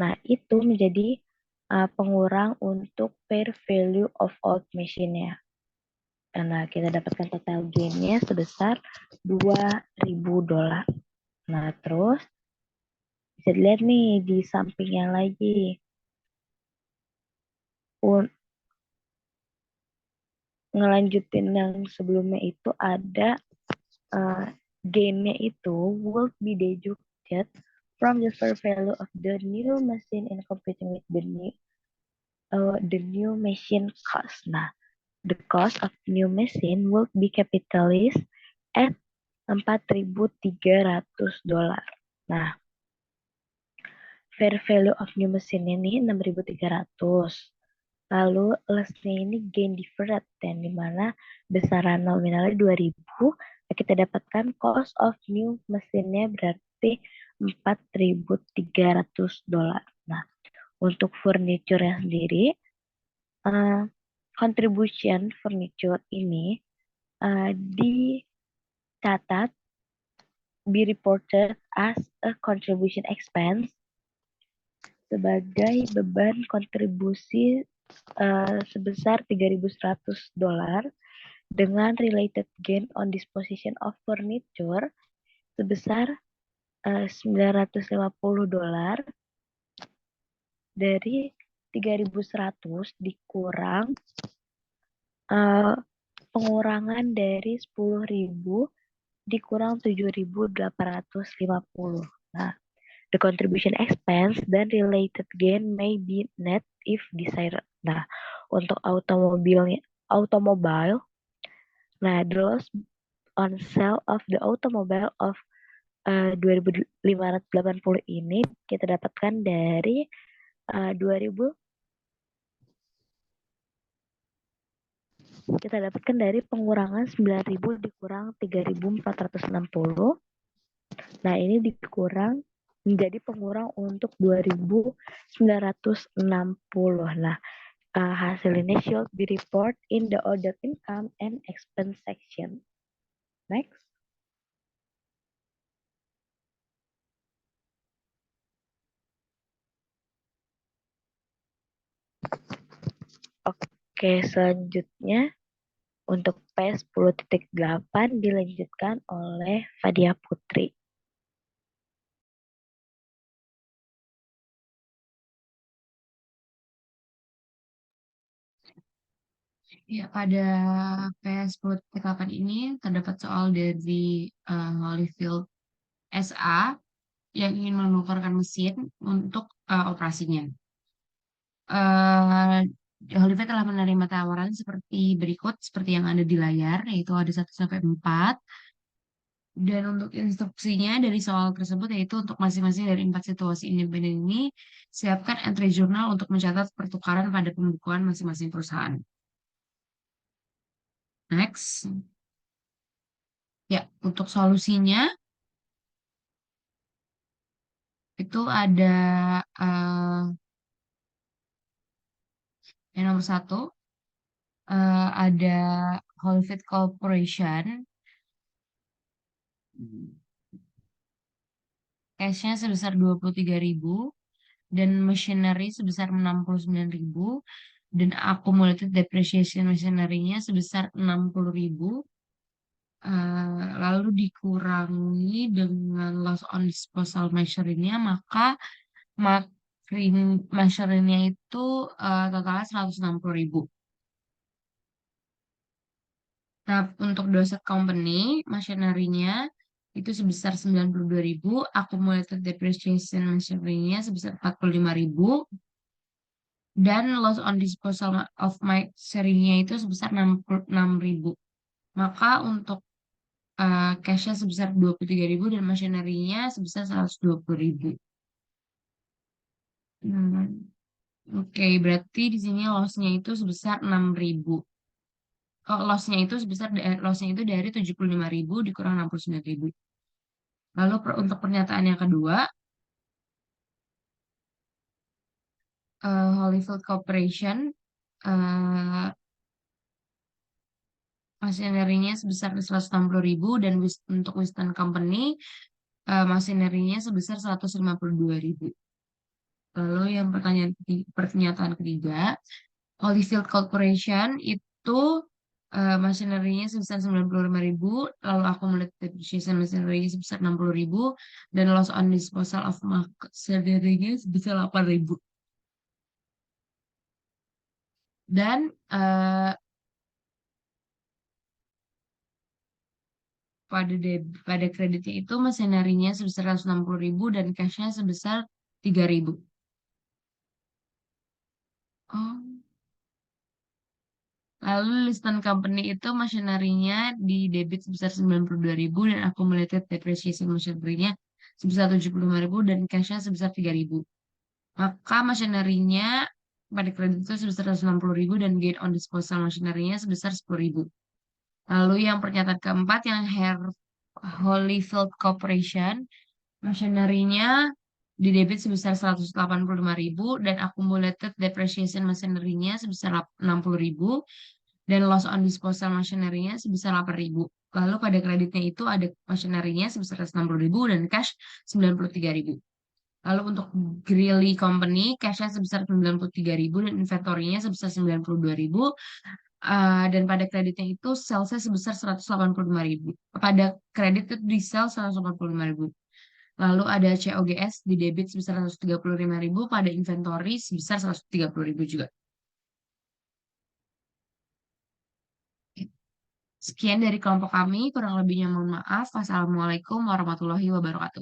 Nah, itu menjadi pengurang untuk fair value of old machine-nya. Nah, kita dapatkan total gain-nya sebesar $2.000. Nah, terus bisa dilihat nih di sampingnya lagi. Ngelanjutin yang sebelumnya itu ada gain-nya itu will be deducted from the fair value of the new machine in computing with the new machine cost. Nah, the cost of new machine will be capitalized at $4.300. Nah, fair value of new machine ini 6.300. Lalu lessnya ini gain deferred, dan dimana besaran nominalnya 2.000, kita dapatkan cost of new mesinnya berarti $4.300. Nah, untuk furniture-nya sendiri, contribution furniture ini dicatat be reported as a contribution expense sebagai beban kontribusi sebesar $3.100 dengan related gain on disposition of furniture sebesar $950 dari 3.100 dikurang pengurangan dari 10.000 dikurang 7.850. Nah, the contribution expense dan related gain may be net if desired. Nah, untuk automobile, nah, the loss on sale of the automobile of 2.580 ini kita dapatkan dari 2.000, kita dapatkan dari pengurangan 9.000 dikurang 3.460. Nah, ini dikurang menjadi pengurang untuk 2.960. Nah, hasil ini should be report in the order income and expense section. Next. Oke, selanjutnya untuk P10.8 dilanjutkan oleh Fadia Putri. Ya, pada PS10 ini terdapat soal dari Holyfield SA yang ingin menukarkan mesin untuk operasinya. Eh Holyfield telah menerima tawaran seperti berikut, seperti yang ada di layar, yaitu ada 1 sampai 4. Dan untuk instruksinya dari soal tersebut, yaitu untuk masing-masing dari 4 situasi independen ini, siapkan entry jurnal untuk mencatat pertukaran pada pembukuan masing-masing perusahaan. Next. Ya, untuk solusinya itu ada eh, yang nomor 1, ada Holyfield Corporation, cash-nya sebesar 23.000 dan machinery sebesar 69.000 dan accumulated depreciation machinery-nya sebesar 60.000, lalu dikurangi dengan loss on disposal measure-nya, maka measure-nya itu totalnya 160.000. Nah, untuk doset company, machinery-nya itu sebesar 92.000, accumulated depreciation machinery-nya sebesar 45.000, dan loss on disposal of machinery-nya itu sebesar 66.000. Maka untuk cash-nya sebesar 23.000 dan machinery-nya sebesar 120.000. Oke, berarti di sini loss-nya itu sebesar 6.000. Oh, loss-nya itu dari 75.000 dikurang 69.000. Lalu untuk pernyataan yang kedua, Holyfield Corporation, eh machinery-nya sebesar 160.000 dan untuk Western Company, machinery-nya sebesar 152.000. Lalu yang pernyataan ketiga, Holyfield Corporation itu machinery-nya sebesar 95.000, lalu accumulated depreciation machinery sebesar 60.000, dan loss on disposal of machinery-nya sebesar 8.000. Dan pada kreditnya itu machinery-nya sebesar 160.000 dan cash-nya sebesar 3.000. Oh. Lalu listed company itu machinery-nya di debit sebesar 92.000 dan accumulated depreciation machinery-nya sebesar 75.000 dan cash-nya sebesar 3.000. Maka machinery-nya pada kredit itu sebesar 160.000 dan gain on disposal machinery-nya sebesar 10.000. Lalu yang pernyataan keempat yang Holyfield Corporation, machinery-nya di debit sebesar 185.000 dan accumulated depreciation machinery-nya sebesar 60.000 dan loss on disposal machinery-nya sebesar 8.000. Lalu pada kreditnya itu ada machinery-nya sebesar 160.000 dan cash 93.000. Lalu untuk Greeley Company, cash-nya sebesar 93.000 dan inventory-nya sebesar 92.000. Dan pada kreditnya itu sales-nya sebesar 185.000. Pada kredit itu di sell 185.000. Lalu ada COGS di debit sebesar 135.000, pada inventory sebesar 130.000 juga. Sekian dari kelompok kami, kurang lebihnya mohon maaf. Wassalamualaikum warahmatullahi wabarakatuh.